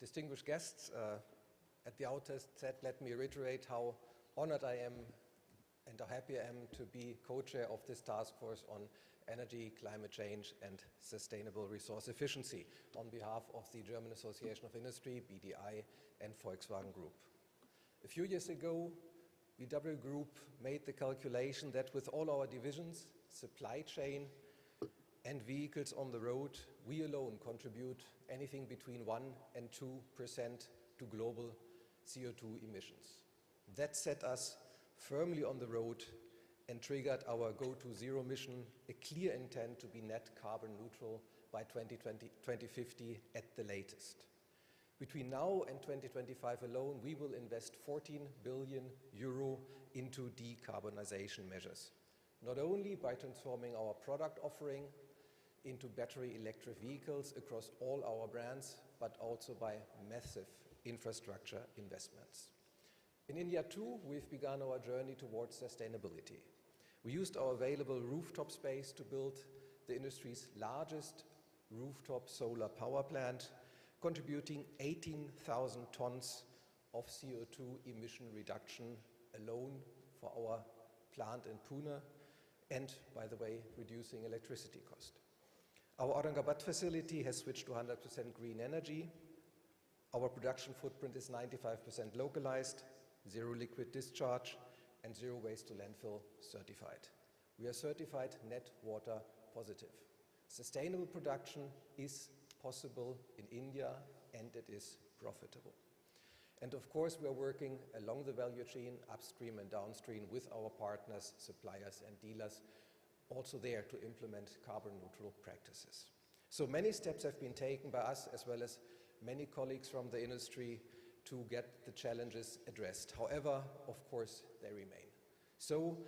Distinguished guests, at the outset, let me reiterate how honored I am and how happy I am to be co-chair of this task force on energy, climate change and sustainable resource efficiency on behalf of the German Association of Industry, BDI, and Volkswagen Group. A few years ago, VW Group made the calculation that with all our divisions, supply chain and vehicles on the road, we alone contribute anything between 1% and 2% to global CO2 emissions. That set us firmly on the road and triggered our Go to Zero mission, a clear intent to be net carbon neutral by 2050 at the latest. Between now and 2025 alone, we will invest 14 billion euro into decarbonization measures, not only by transforming our product offering into battery electric vehicles across all our brands, but also by massive infrastructure investments. In India too, we've begun our journey towards sustainability. We used our available rooftop space to build the industry's largest rooftop solar power plant, contributing 18,000 tons of CO2 emission reduction alone for our plant in Pune, and, by the way, reducing electricity cost. Our Aurangabad facility has switched to 100% green energy. Our production footprint is 95% localized, zero liquid discharge, and zero waste to landfill certified. We are certified net water positive. Sustainable production is possible in India, and it is profitable. And of course, we are working along the value chain, upstream and downstream, with our partners, suppliers and dealers, also there to implement carbon neutral practices. So many steps have been taken by us, as well as many colleagues from the industry, to get the challenges addressed. However, of course, they remain. So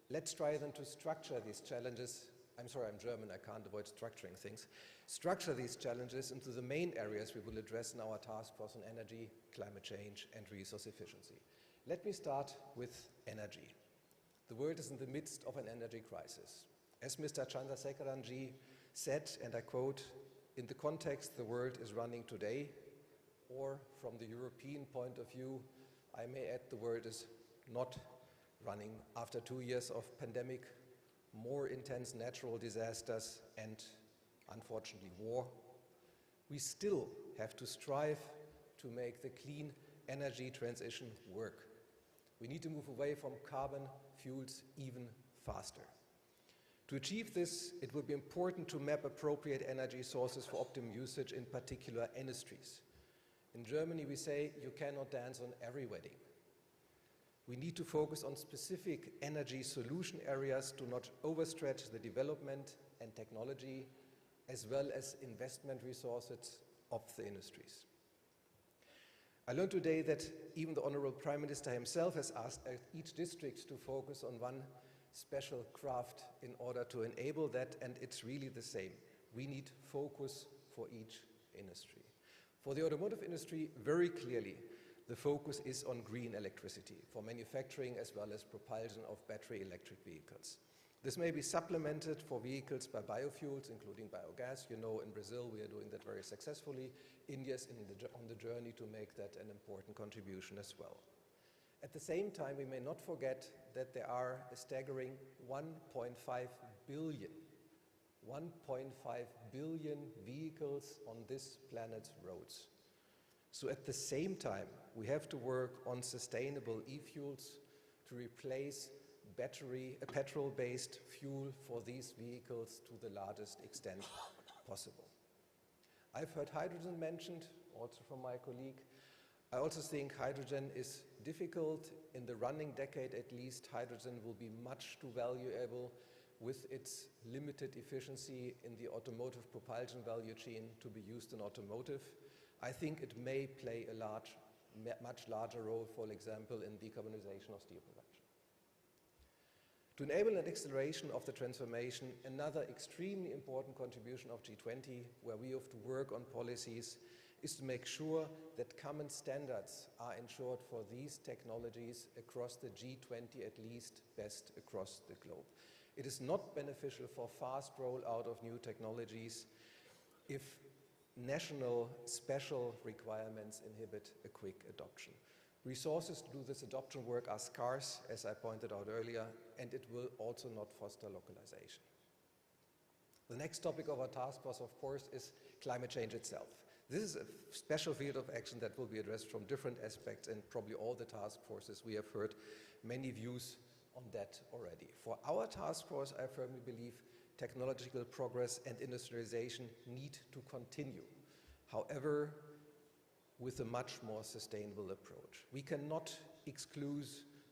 let's try then to structure these challenges. I'm sorry, I'm German, I can't avoid structuring things. Structure these challenges into the main areas we will address in our task force on energy, climate change, and resource efficiency. Let me start with energy. The world is in the midst of an energy crisis. As Mr. Chandrasekaran-ji said, and I quote, "In the context the world is running today," or from the European point of view, I may add the world is not running after 2 years of pandemic, more intense natural disasters, and unfortunately war. We still have to strive to make the clean energy transition work. We need to move away from carbon fuels even faster. To achieve this, it will be important to map appropriate energy sources for optimum usage in particular industries. In Germany, we say you cannot dance on every wedding. We need to focus on specific energy solution areas to not overstretch the development and technology, as well as investment resources of the industries. I learned today that even the Honorable Prime Minister himself has asked each district to focus on one special craft in order to enable that, and it's really the same. We need focus for each industry. For the automotive industry, very clearly, the focus is on green electricity for manufacturing as well as propulsion of battery electric vehicles. This may be supplemented for vehicles by biofuels, including biogas. You know, in Brazil, we are doing that very successfully. India is on the journey to make that an important contribution as well. At the same time, we may not forget that there are a staggering 1.5 billion vehicles on this planet's roads. So at the same time, we have to work on sustainable e-fuels to replace petrol-based fuel for these vehicles to the largest extent possible. I've heard hydrogen mentioned, also from my colleague. I also think hydrogen is difficult. In the running decade at least, hydrogen will be much too valuable with its limited efficiency in the automotive propulsion value chain to be used in automotive. I think it may play a much larger role, for example, in decarbonization of steel production. To enable an acceleration of the transformation, another extremely important contribution of G20, where we have to work on policies, is to make sure that common standards are ensured for these technologies across the G20, at least best across the globe. It is not beneficial for fast rollout of new technologies if national special requirements inhibit a quick adoption. Resources to do this adoption work are scarce, as I pointed out earlier, and it will also not foster localization. The next topic of our task force, of course, is climate change itself. This is a special field of action that will be addressed from different aspects, and probably all the task forces we have heard many views on that already. For our task force, I firmly believe technological progress and industrialization need to continue. However, with a much more sustainable approach. We cannot exclude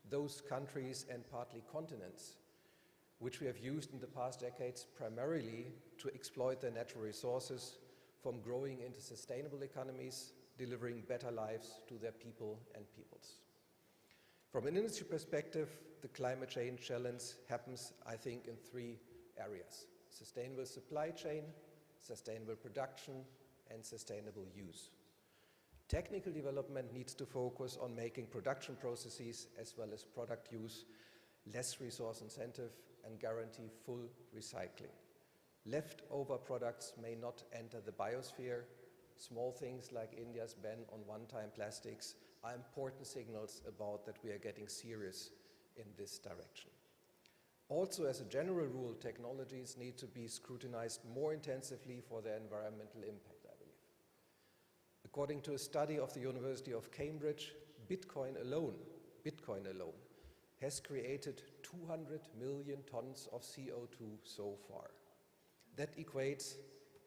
those countries and partly continents which we have used in the past decades primarily to exploit their natural resources, from growing into sustainable economies, delivering better lives to their people and peoples. From an industry perspective, the climate change challenge happens, I think, in three areas: sustainable supply chain, sustainable production, and sustainable use. Technical development needs to focus on making production processes as well as product use less resource intensive and guarantee full recycling. Leftover products may not enter the biosphere. Small things like India's ban on one-time plastics are important signals about that we are getting serious in this direction. Also, as a general rule, technologies need to be scrutinized more intensively for their environmental impact, I believe. According to a study of the University of Cambridge, Bitcoin alone has created 200 million tons of CO2 so far. That equates,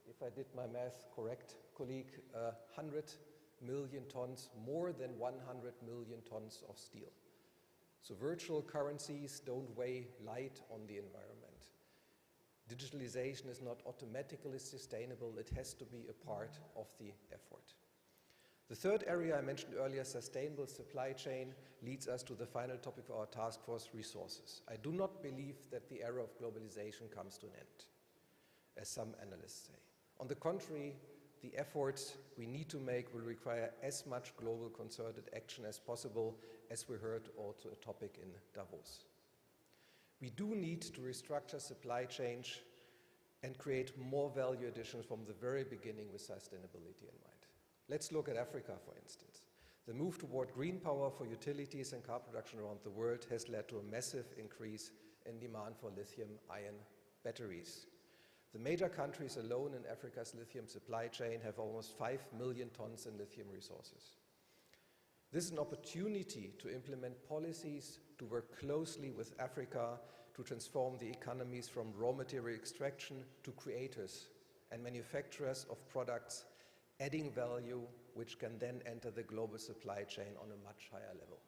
if I did my math correct, colleague, 100 million tons, more than 100 million tons of steel. So virtual currencies don't weigh light on the environment. Digitalization is not automatically sustainable. It has to be a part of the effort. The third area I mentioned earlier, sustainable supply chain, leads us to the final topic of our task force, resources. I do not believe that the era of globalization comes to an end, as some analysts say. On the contrary, the efforts we need to make will require as much global concerted action as possible, as we heard also a topic in Davos. We do need to restructure supply chains and create more value additions from the very beginning with sustainability in mind. Let's look at Africa, for instance. The move toward green power for utilities and car production around the world has led to a massive increase in demand for lithium-ion batteries. The major countries alone in Africa's lithium supply chain have almost 5 million tons in lithium resources. This is an opportunity to implement policies to work closely with Africa to transform the economies from raw material extraction to creators and manufacturers of products adding value which can then enter the global supply chain on a much higher level.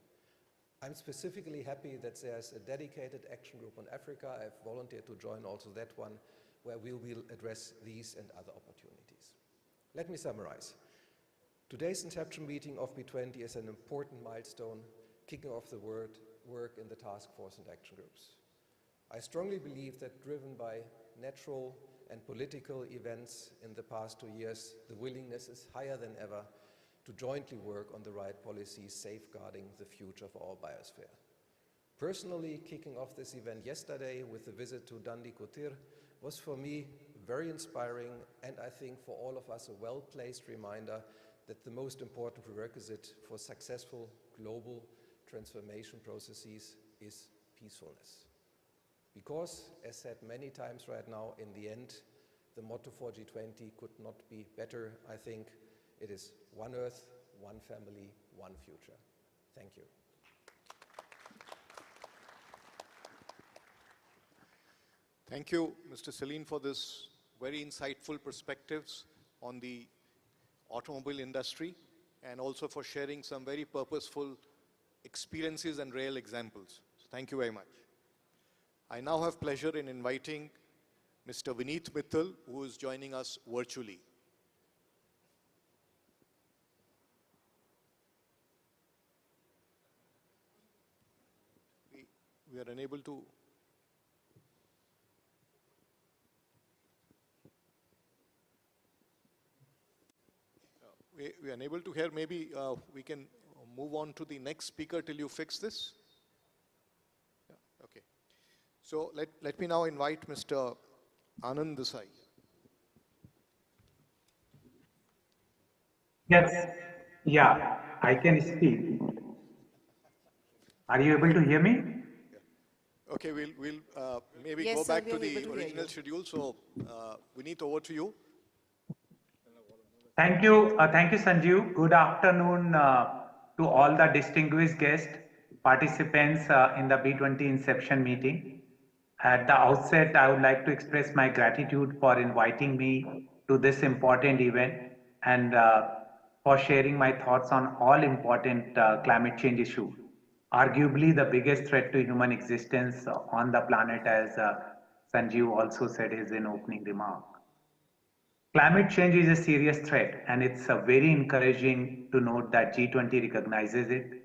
I'm specifically happy that there's a dedicated action group on Africa. I've volunteered to join also that one, where we will address these and other opportunities. Let me summarize. Today's inception meeting of B20 is an important milestone, kicking off the work in the task force and action groups. I strongly believe that, driven by natural and political events in the past 2 years, the willingness is higher than ever to jointly work on the right policies safeguarding the future of our biosphere. Personally, kicking off this event yesterday with a visit to Dandi Kutir was for me very inspiring, and I think for all of us a well-placed reminder that the most important prerequisite for successful global transformation processes is peacefulness. Because, as said many times right now, in the end, the motto for G20 could not be better. I think it is one Earth, one family, one future. Thank you. Thank you, Mr. Celine, for this very insightful perspectives on the automobile industry, and also for sharing some very purposeful experiences and real examples. So thank you very much. I now have pleasure in inviting Mr. Vineet Mittal, who is joining us virtually. We are unable to. We are unable to hear. Maybe we can move on to the next speaker till you fix this. Yeah, okay. So let me now invite Mr. Anand Desai. Yes, yeah, I can speak. Are you able to hear me? Okay, we'll maybe Yes, go sir, back we to are the able to hear original you. schedule. So, Vineet, over to you. Thank you, Sanjeev. Good afternoon to all the distinguished guests, participants in the B20 Inception meeting. At the outset, I would like to express my gratitude for inviting me to this important event and for sharing my thoughts on all important climate change issues. Arguably the biggest threat to human existence on the planet, as Sanjeev also said his in opening remark. Climate change is a serious threat, and it's very encouraging to note that G20 recognizes it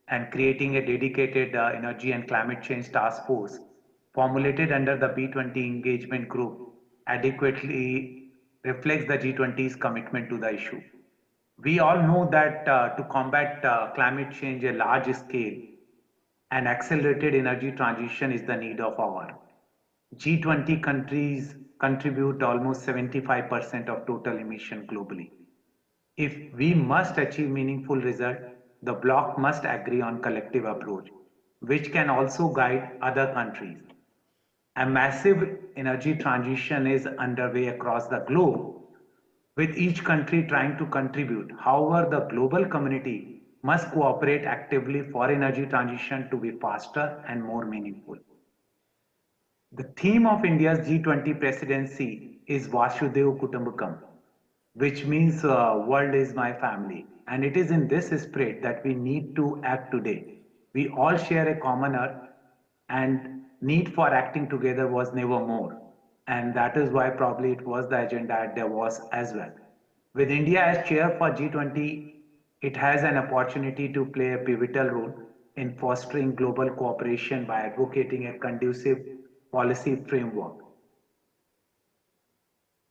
and creating a dedicated energy and climate change task force formulated under the B20 engagement group adequately reflects the G20's commitment to the issue. We all know that to combat climate change a large scale and accelerated energy transition is the need of hour. G20 countries contribute almost 75% of total emission globally. If we must achieve meaningful result, the bloc must agree on collective approach, which can also guide other countries. A massive energy transition is underway across the globe, with each country trying to contribute. However, the global community must cooperate actively for energy transition to be faster and more meaningful. The theme of India's G20 presidency is Vasudhaiva Kutumbakam, which means world is my family. And it is in this spirit that we need to act today. We all share a common earth, and need for acting together was never more. And that is why probably it was the agenda at Davos as well. With India as chair for G20, it has an opportunity to play a pivotal role in fostering global cooperation by advocating a conducive policy framework.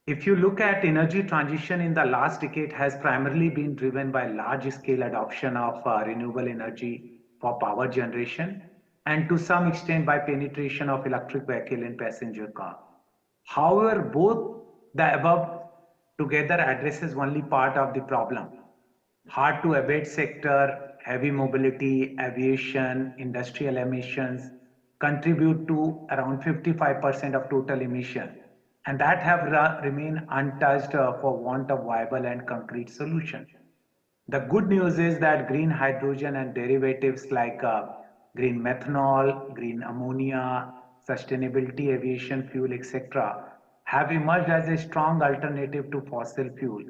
If you look at energy transition in the last decade has primarily been driven by large scale adoption of renewable energy for power generation and to some extent by penetration of electric vehicle and passenger car. However, both the above together addresses only part of the problem. Hard to abate sector, heavy mobility, aviation, industrial emissions contribute to around 55% of total emission, and that have remained untouched for want of viable and concrete solution. The good news is that green hydrogen and derivatives like green methanol, green ammonia, sustainability aviation fuel, etc., have emerged as a strong alternative to fossil fuel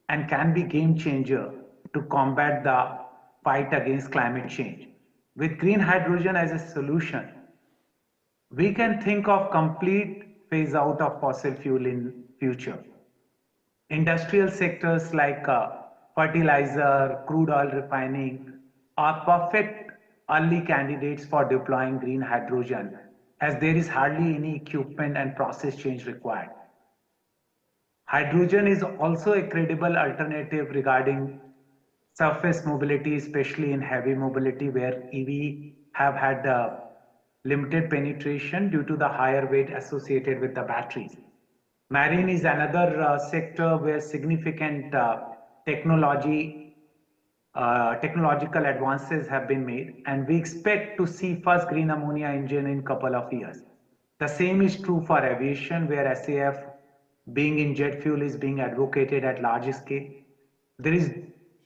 and can be game changer to combat the fight against climate change. With green hydrogen as a solution, we can think of complete phase out of fossil fuel in future. Industrial sectors like fertilizer, crude oil refining are perfect early candidates for deploying green hydrogen, as there is hardly any equipment and process change required. Hydrogen is also a credible alternative regarding surface mobility, especially in heavy mobility where EV have had limited penetration due to the higher weight associated with the batteries. Marine is another sector where significant technological advances have been made, and we expect to see first green ammonia engine in couple of years. The same is true for aviation, where SAF being in jet fuel is being advocated at large scale. There is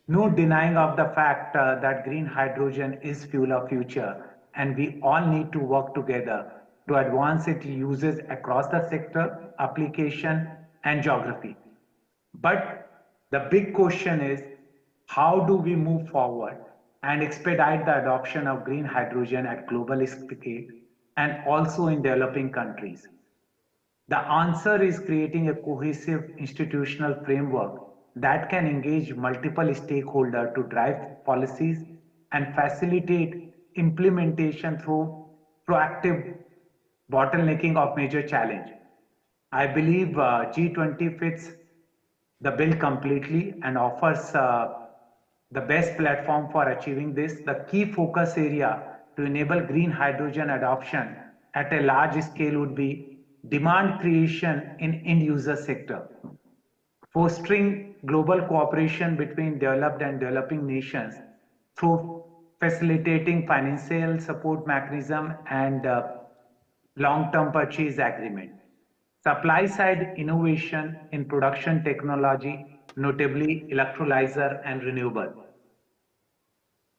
no denying of the fact that green hydrogen is fuel of future, and we all need to work together to advance its uses across the sector, application, and geography. But the big question is, how do we move forward and expedite the adoption of green hydrogen at global scale and also in developing countries? The answer is creating a cohesive institutional framework that can engage multiple stakeholders to drive policies and facilitate implementation through proactive bottlenecking of major challenge. I believe G20 fits the bill completely and offers the best platform for achieving this. The key focus area to enable green hydrogen adoption at a large scale would be demand creation in end user sector, fostering global cooperation between developed and developing nations through facilitating financial support mechanism and long-term purchase agreement. Supply side innovation in production technology, notably electrolyzer and renewable.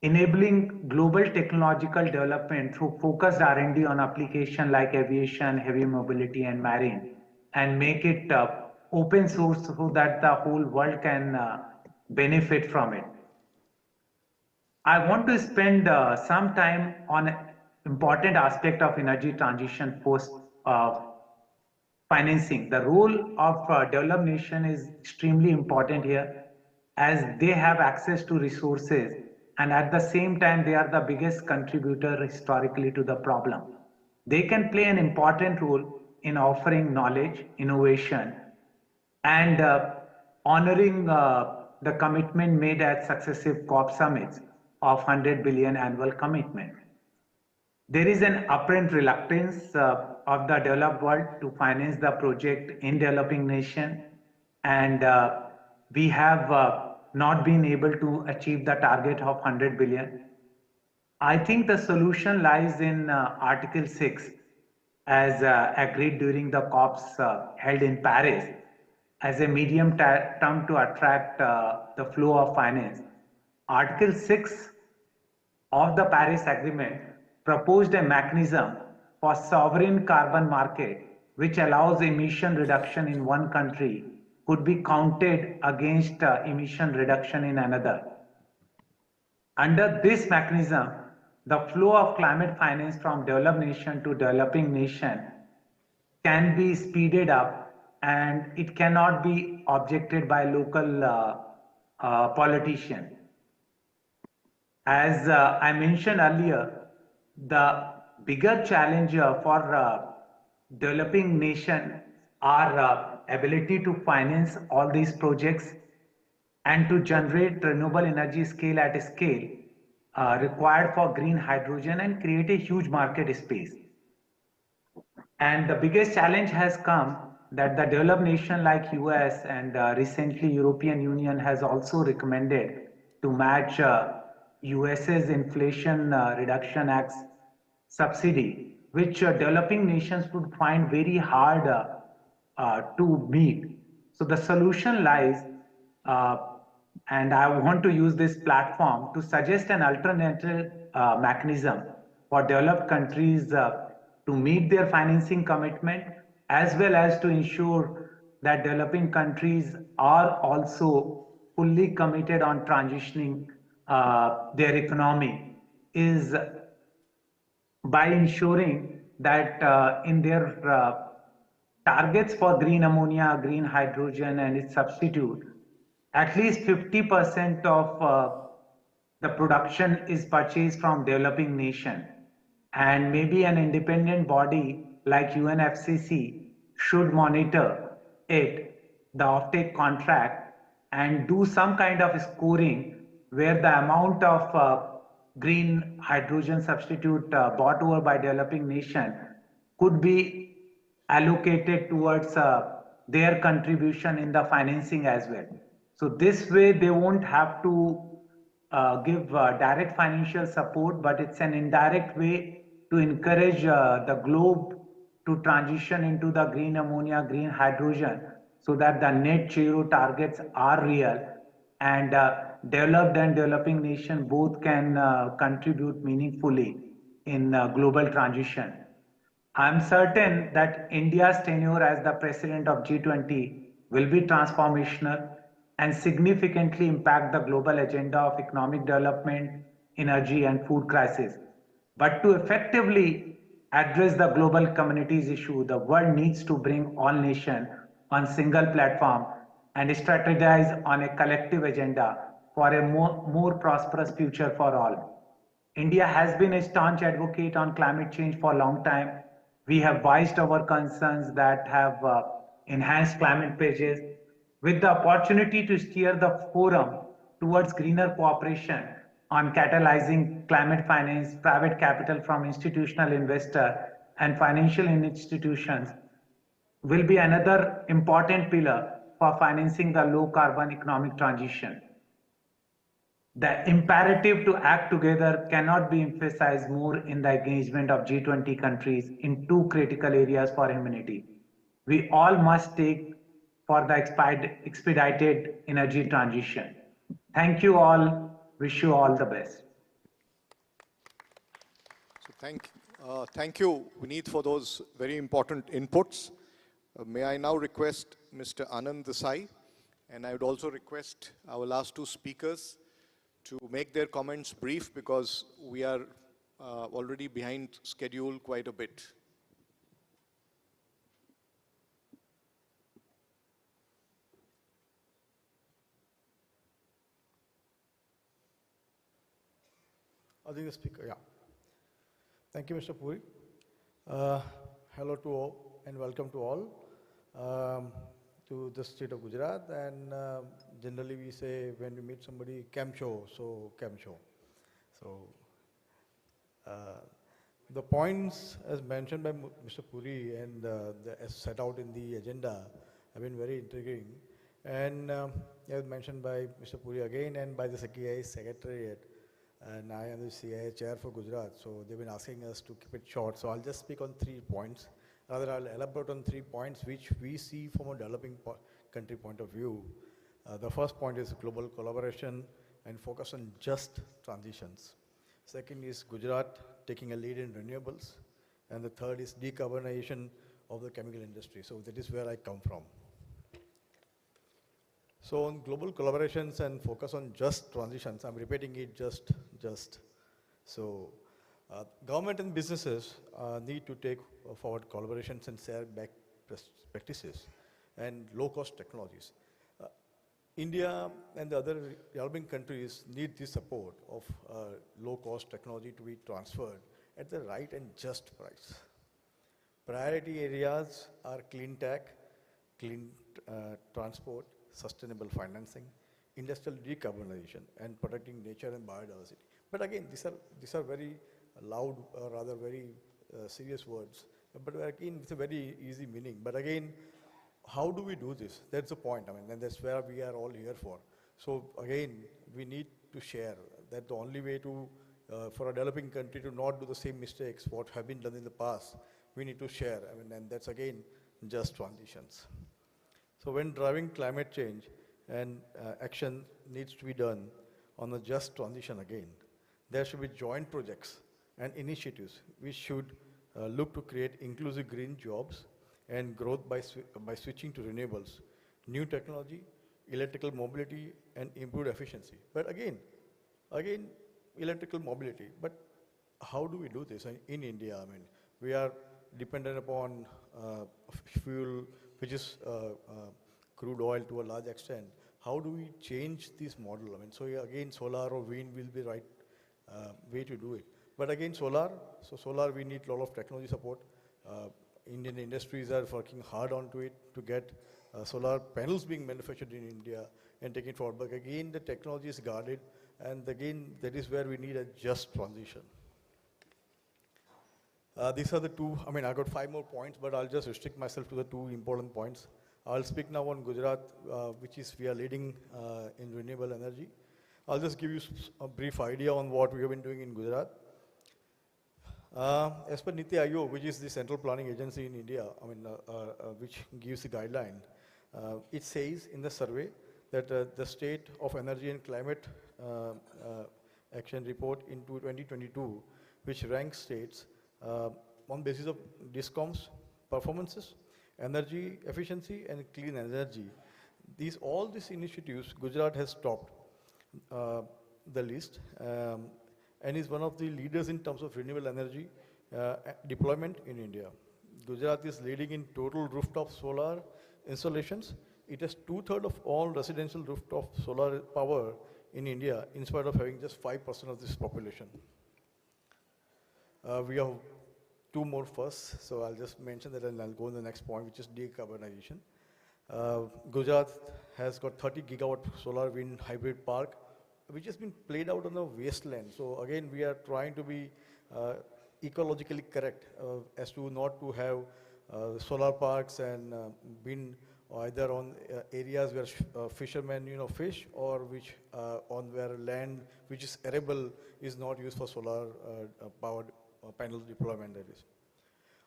Enabling global technological development through focused R&D on application like aviation, heavy mobility and marine, and make it open source so that the whole world can benefit from it. I want to spend some time on an important aspect of energy transition post financing. The role of developed nation is extremely important here, as they have access to resources, and at the same time they are the biggest contributor historically to the problem. They can play an important role in offering knowledge, innovation, and honoring the commitment made at successive COP summits of 100 billion annual commitment. There is an apparent reluctance of the developed world to finance the project in developing nation, and we have not been able to achieve the target of 100 billion. I think the solution lies in Article 6, as agreed during the COPs held in Paris, as a medium term to attract the flow of finance. Article 6 of the Paris Agreement proposed a mechanism for sovereign carbon market, which allows emission reduction in one country could be counted against emission reduction in another. Under this mechanism, the flow of climate finance from developed nation to developing nation can be speeded up, and it cannot be objected by local politicians. As I mentioned earlier, the bigger challenge for developing nation are ability to finance all these projects and to generate renewable energy scale at a scale required for green hydrogen and create a huge market space. And the biggest challenge has come that the developed nation like US and recently European Union has also recommended to match US's Inflation Reduction Act's subsidy, which developing nations would find very hard to meet. So the solution lies, and I want to use this platform to suggest an alternative mechanism for developed countries to meet their financing commitment, as well as to ensure that developing countries are also fully committed on transitioning their economy, is by ensuring that in their targets for green ammonia, green hydrogen and its substitute, at least 50% of the production is purchased from developing nation, and maybe an independent body like UNFCCC should monitor it, the offtake contract, and do some kind of scoring where the amount of green hydrogen substitute bought over by developing nation could be allocated towards their contribution in the financing as well. So this way they won't have to give direct financial support, but it's an indirect way to encourage the globe to transition into the green ammonia, green hydrogen, so that the net zero targets are real, and developed and developing nation both can contribute meaningfully in global transition. I'm certain that India's tenure as the president of G20 will be transformational and significantly impact the global agenda of economic development, energy and food crisis. But to effectively address the global community's issue, the world needs to bring all nations on single platform and strategize on a collective agenda for a more prosperous future for all. India has been a staunch advocate on climate change for a long time. We have voiced our concerns that have enhanced climate pledges. With the opportunity to steer the forum towards greener cooperation on catalyzing climate finance, private capital from institutional investor and financial institutions will be another important pillar for financing the low carbon economic transition. The imperative to act together cannot be emphasized more in the engagement of G20 countries in two critical areas for humanity. We all must take for the expedited energy transition. Thank you all. Wish you all the best. So thank you, Vineet, for those very important inputs. May I now request Mr. Anand Desai And I would also request our last two speakers to make their comments brief because we are already behind schedule quite a bit. I think the speaker, yeah. Thank you, Mr. Puri. Hello to all and welcome to all to the state of Gujarat. And generally we say when we meet somebody, Kamcho, so Kamcho. So the points as mentioned by Mr. Puri and as set out in the agenda have been very intriguing. And as mentioned by Mr. Puri again and by the CII Secretariat, and I am the CII chair for Gujarat, so they've been asking us to keep it short. So I'll just speak on 3 points. Rather, I'll elaborate on 3 points which we see from a developing country point of view. The first point is global collaboration and focus on just transitions. Second is Gujarat taking a lead in renewables. And the third is decarbonization of the chemical industry. So that is where I come from. So on global collaborations and focus on just transitions, I'm repeating it just. So government and businesses need to take forward collaborations and share best practices and low-cost technologies. India and the other developing countries need the support of low-cost technology to be transferred at the right and just price. Priority areas are clean tech, clean transport, sustainable financing, industrial decarbonization, and protecting nature and biodiversity. But again, these are very loud, rather very serious words. But again, it's a very easy meaning. But again, how do we do this? That's the point. I mean, and that's where we are all here for. So again, we need to share. That's the only way to, for a developing country to not do the same mistakes what have been done in the past. We need to share. I mean, and that's again just transitions. So when driving climate change and action needs to be done on a just transition again, there should be joint projects and initiatives which should look to create inclusive green jobs and growth by switching to renewables, new technology, electrical mobility, and improved efficiency. But again, electrical mobility. But how do we do this in India? I mean, we are dependent upon fuel, which is crude oil to a large extent. How do we change this model? I mean, so again, solar or wind will be right way to do it. But again, solar we need a lot of technology support. Indian industries are working hard onto it to get solar panels being manufactured in India and taken forward. But again, the technology is guarded, and again, that is where we need a just transition. These are the 2, I mean, I got 5 more points, but I'll just restrict myself to the 2 important points. I'll speak now on Gujarat, which is we are leading in renewable energy. I'll just give you a brief idea on what we have been doing in Gujarat. As per Niti Aayog, which is the central planning agency in India, I mean, which gives the guideline, it says in the survey that the state of energy and climate action report into 2022, which ranks states on basis of DISCOMs performances, energy efficiency, and clean energy. All these initiatives, Gujarat has topped the list and is one of the leaders in terms of renewable energy deployment in India. Gujarat is leading in total rooftop solar installations. It has 2/3 of all residential rooftop solar power in India, in spite of having just 5% of this population. We have 2 more first, so I'll just mention that and I'll go on the next point, which is decarbonization. Gujarat has got 30 gigawatt solar wind hybrid park, which has been played out on the wasteland. So again, we are trying to be ecologically correct as to not to have solar parks and wind either on areas where fishermen fish, or which on where land which is arable is not used for solar powered panel deployment, that is.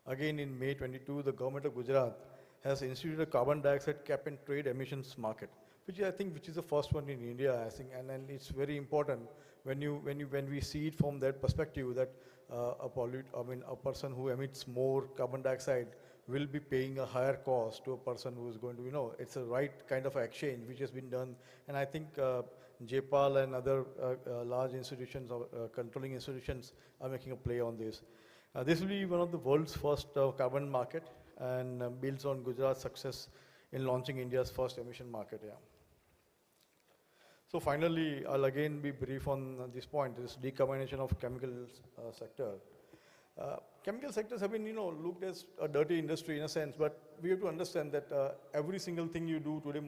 Again, in May 22, the government of Gujarat has instituted a carbon dioxide cap and trade emissions market, which I think which is the first one in India, I think, and it's very important when we see it from that perspective that a person who emits more carbon dioxide will be paying a higher cost to a person who is going to, it's a right kind of exchange which has been done. And I think JPAL and other large institutions or controlling institutions are making a play on this. This will be one of the world's first carbon market and builds on Gujarat's success in launching India's first emission market. Yeah. So finally, I'll again be brief on this point, this decarbonization of chemical sector. Chemical sectors have been, looked as a dirty industry in a sense, but we have to understand that every single thing you do today,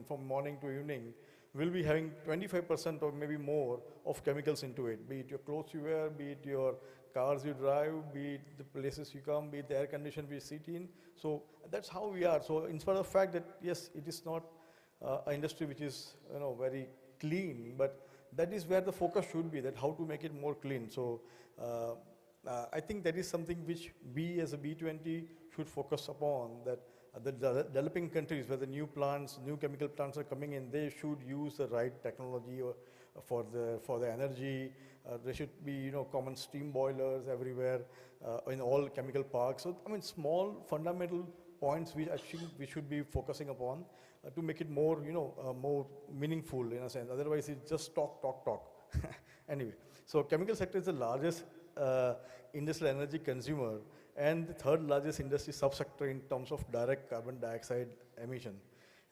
from morning to evening, will be having 25% or maybe more of chemicals into it, be it your clothes you wear, be it your cars you drive, be it the places you come, be it the air condition we sit in. So that's how we are. So in spite of the fact that, yes, it is not an industry which is, very clean, but that is where the focus should be, that how to make it more clean. So I think that is something which we as a B20 should focus upon, that the developing countries where the new chemical plants are coming in, they should use the right technology for the energy. There should be, common steam boilers everywhere in all chemical parks. So, small fundamental points which I think we should be focusing upon to make it more, more meaningful in a sense. Otherwise, it's just talk. Anyway, so chemical sector is the largest industrial energy consumer and the third largest industry subsector in terms of direct carbon dioxide emission.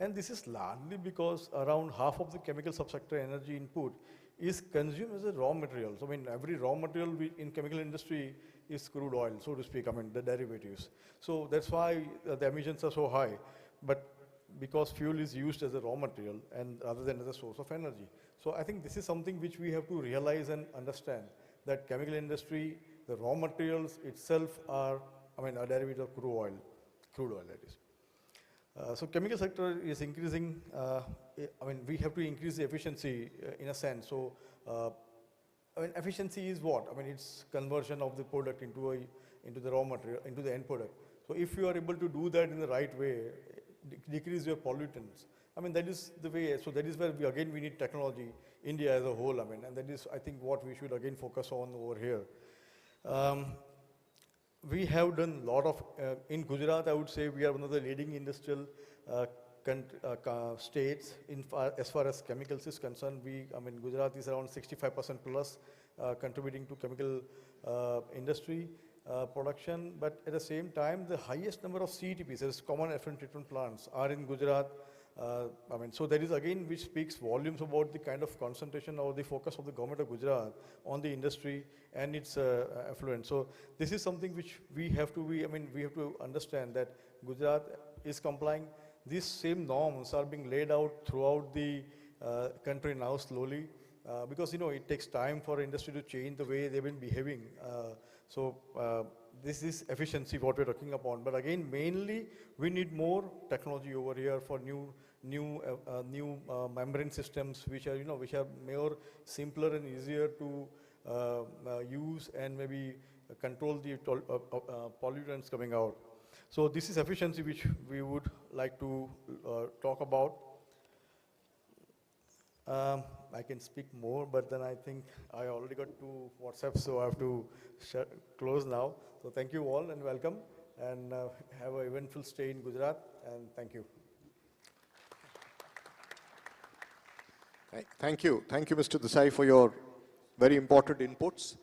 And this is largely because around half of the chemical subsector energy input is consumed as a raw material. So, every raw material in chemical industry is crude oil, so to speak, the derivatives. So that's why the emissions are so high. But because fuel is used as a raw material and rather than as a source of energy. So I think this is something which we have to realize and understand, that chemical industry, the raw materials itself are, a derivative of crude oil that is. So chemical sector is increasing, we have to increase the efficiency in a sense. So, efficiency is what? It's conversion of the product into the raw material, into the end product. So if you are able to do that in the right way, decrease your pollutants, that is the way. So that is where we need technology, India as a whole, and that is, I think, what we should again focus on over here. We have done a lot of, in Gujarat, I would say we are one of the leading industrial states as far as chemicals is concerned. Gujarat is around 65% plus contributing to chemical industry production, but at the same time, the highest number of CETPs, as common effluent treatment plants, are in Gujarat. So that is again which speaks volumes about the kind of concentration or the focus of the government of Gujarat on the industry and its effluent. So this is something which we have to we have to understand, that Gujarat is complying. These same norms are being laid out throughout the country now slowly, because it takes time for industry to change the way they've been behaving. So this is efficiency what we're talking upon. But again, mainly we need more technology over here for new membrane systems which are more simpler and easier to use and maybe control the pollutants coming out. So this is efficiency which we would like to talk about. I can speak more, but then I think I already got 2 WhatsApps, so I have to close now. So thank you all and welcome, and have an eventful stay in Gujarat, and thank you. Thank you, Mr. Desai, for your very important inputs.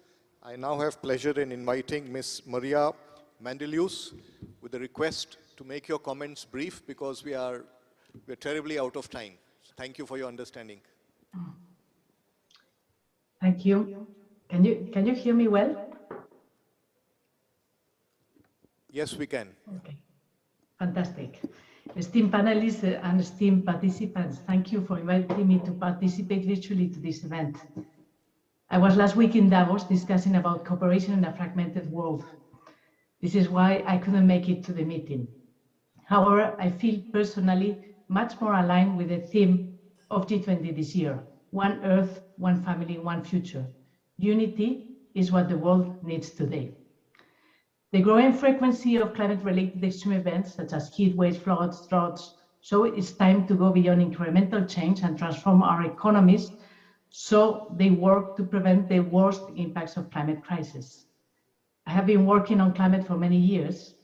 I now have pleasure in inviting Ms. Maria Mandelius with a request to make your comments brief, because we're terribly out of time. So thank you for your understanding. Thank you. Can you hear me well? Yes, we can. Okay, fantastic. Esteemed panelists and esteemed participants, thank you for inviting me to participate virtually to this event. I was last week in Davos discussing about cooperation in a fragmented world. This is why I couldn't make it to the meeting. However, I feel personally much more aligned with the theme of G20 this year: one Earth, one family, one future. Unity is what the world needs today. The growing frequency of climate-related extreme events, such as heat waves, floods, droughts, show it's time to go beyond incremental change and transform our economies so they work to prevent the worst impacts of climate crisis. I have been working on climate for many years,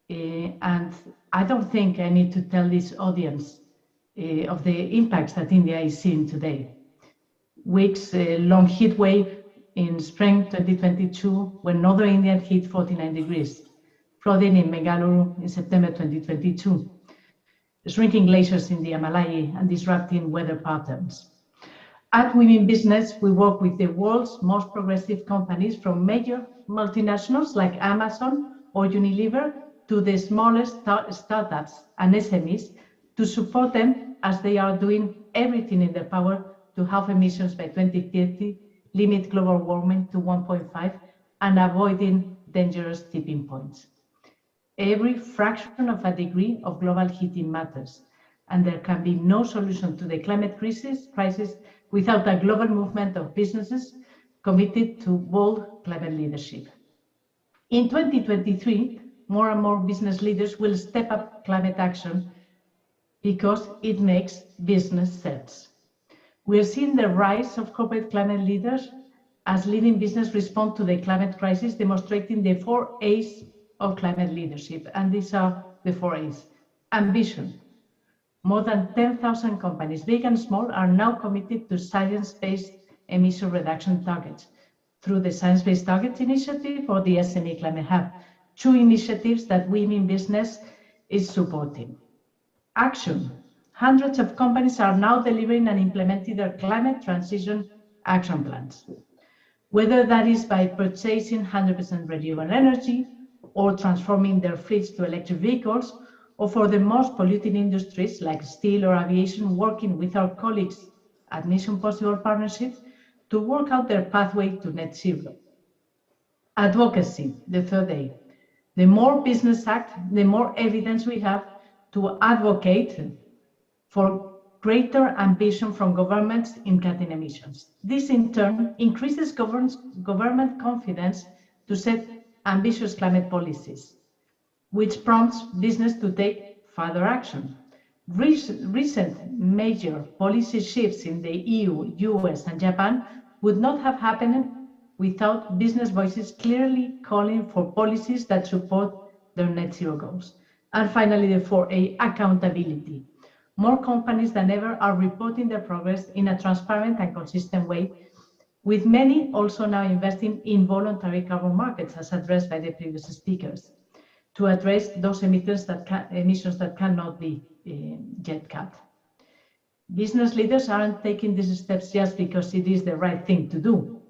And I don't think I need to tell this audience of the impacts that India is seeing today. Weeks long heat wave in spring 2022, when northern India hit 49 degrees, flooding in Bengaluru in September 2022, shrinking glaciers in the Himalaya and disrupting weather patterns. At Women Business, we work with the world's most progressive companies, from major multinationals like Amazon or Unilever to the smallest startups and SMEs, to support them as they are doing everything in their power to halve emissions by 2030, limit global warming to 1.5, and avoiding dangerous tipping points. Every fraction of a degree of global heating matters, and there can be no solution to the climate crisis without a global movement of businesses committed to bold climate leadership. In 2023, more and more business leaders will step up climate action because it makes business sense. We are seeing the rise of corporate climate leaders as leading business respond to the climate crisis, demonstrating the 4 A's of climate leadership. And these are the 4 A's. Ambition. More than 10,000 companies, big and small, are now committed to science-based emission reduction targets through the Science Based Targets Initiative or the SME Climate Hub, 2 initiatives that Women Business is supporting. Action. Hundreds of companies are now delivering and implementing their climate transition action plans, whether that is by purchasing 100% renewable energy or transforming their fleets to electric vehicles, or for the most polluting industries like steel or aviation, working with our colleagues at Mission Possible Partnerships to work out their pathway to net zero. Advocacy, the 3rd A. The more business act, the more evidence we have to advocate for greater ambition from governments in cutting emissions. This in turn increases government confidence to set ambitious climate policies, which prompts business to take further action. Recent major policy shifts in the EU, US, and Japan would not have happened without business voices clearly calling for policies that support their net zero goals. And finally, the 4A, accountability. More companies than ever are reporting their progress in a transparent and consistent way, with many also now investing in voluntary carbon markets, as addressed by the previous speakers, to address those emissions that cannot be yet cut. Business leaders aren't taking these steps just because it is the right thing to do,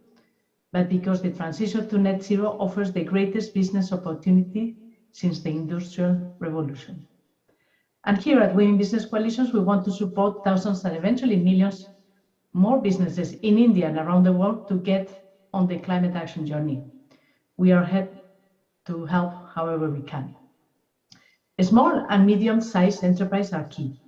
but because the transition to net zero offers the greatest business opportunity since the Industrial Revolution. And here at Women Business Coalitions, we want to support thousands and eventually millions more businesses in India and around the world to get on the climate action journey. We are here to help however we can. Small and medium-sized enterprises are key.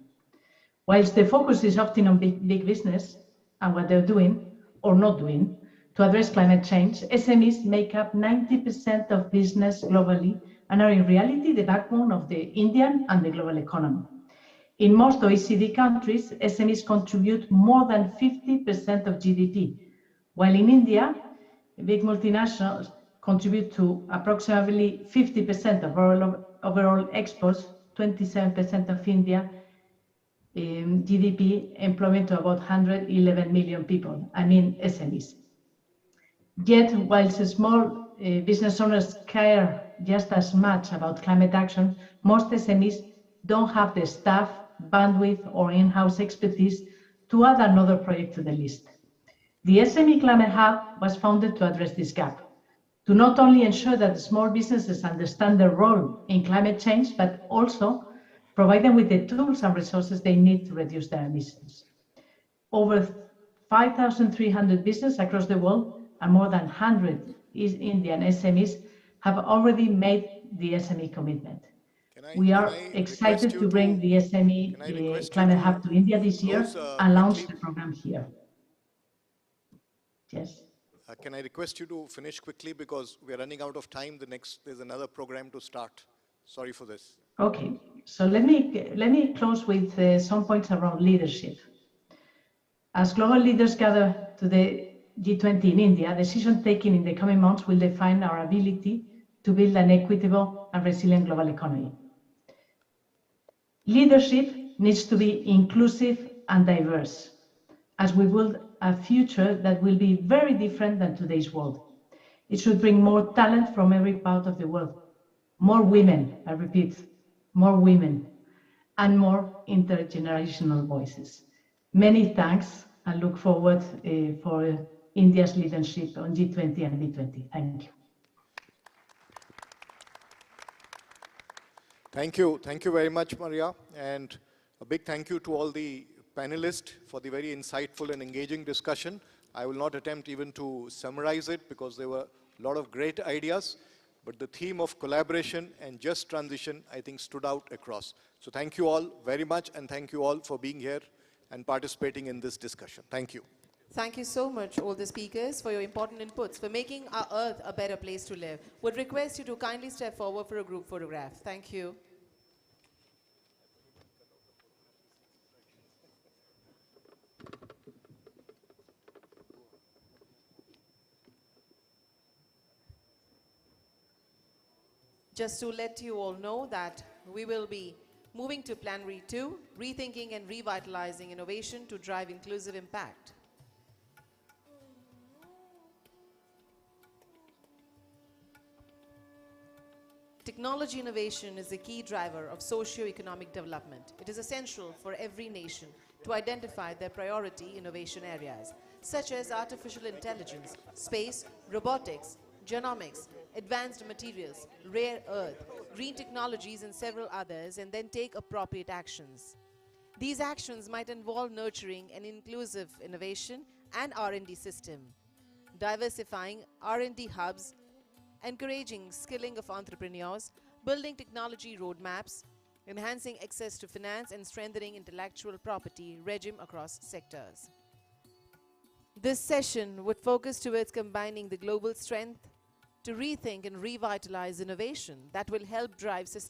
Whilst the focus is often on big business and what they're doing or not doing to address climate change, SMEs make up 90% of business globally and are in reality the backbone of the Indian and the global economy. In most OECD countries, SMEs contribute more than 50% of GDP, while in India, big multinationals contribute to approximately 50% of overall exports, 27% of India GDP, employment to about 111 million people, SMEs. Yet, whilst small business owners care just as much about climate action, most SMEs don't have the staff, bandwidth, or in-house expertise to add another project to the list. The SME Climate Hub was founded to address this gap, to not only ensure that small businesses understand their role in climate change, but also provide them with the tools and resources they need to reduce their emissions. Over 5,300 businesses across the world and more than 100 Indian SMEs have already made the SME commitment. We are excited to bring the SME Climate Hub to India this year and launch the program here. Yes. Can I request you to finish quickly because we are running out of time. There's another program to start. Sorry for this. Okay, so let me close with some points around leadership. As global leaders gather to the G20 in India, decision taking in the coming months will define our ability to build an equitable and resilient global economy. Leadership needs to be inclusive and diverse, as we build a future that will be very different than today's world. It should bring more talent from every part of the world, more women, I repeat, more women, and more intergenerational voices. Many thanks, and look forward for India's leadership on G20 and B20. Thank you. Thank you. Thank you very much, Maria. And a big thank you to all the panelists for the very insightful and engaging discussion. I will not attempt even to summarize it because there were a lot of great ideas, but the theme of collaboration and just transition, I think, stood out across. So thank you all very much, and thank you all for being here and participating in this discussion. Thank you. Thank you so much, all the speakers, for your important inputs, for making our Earth a better place to live. Would request you to kindly step forward for a group photograph. Thank you. Just to let you all know that we will be moving to Plenary 2, rethinking and revitalizing innovation to drive inclusive impact. Technology innovation is a key driver of socio-economic development. It is essential for every nation to identify their priority innovation areas, such as artificial intelligence, space, robotics, genomics, advanced materials, rare earth, green technologies, and several others, and then take appropriate actions. These actions might involve nurturing an inclusive innovation and R&D system, diversifying R&D hubs, encouraging skilling of entrepreneurs, building technology roadmaps, enhancing access to finance, and strengthening intellectual property regime across sectors. This session would focus towards combining the global strength to rethink and revitalize innovation that will help drive sustainable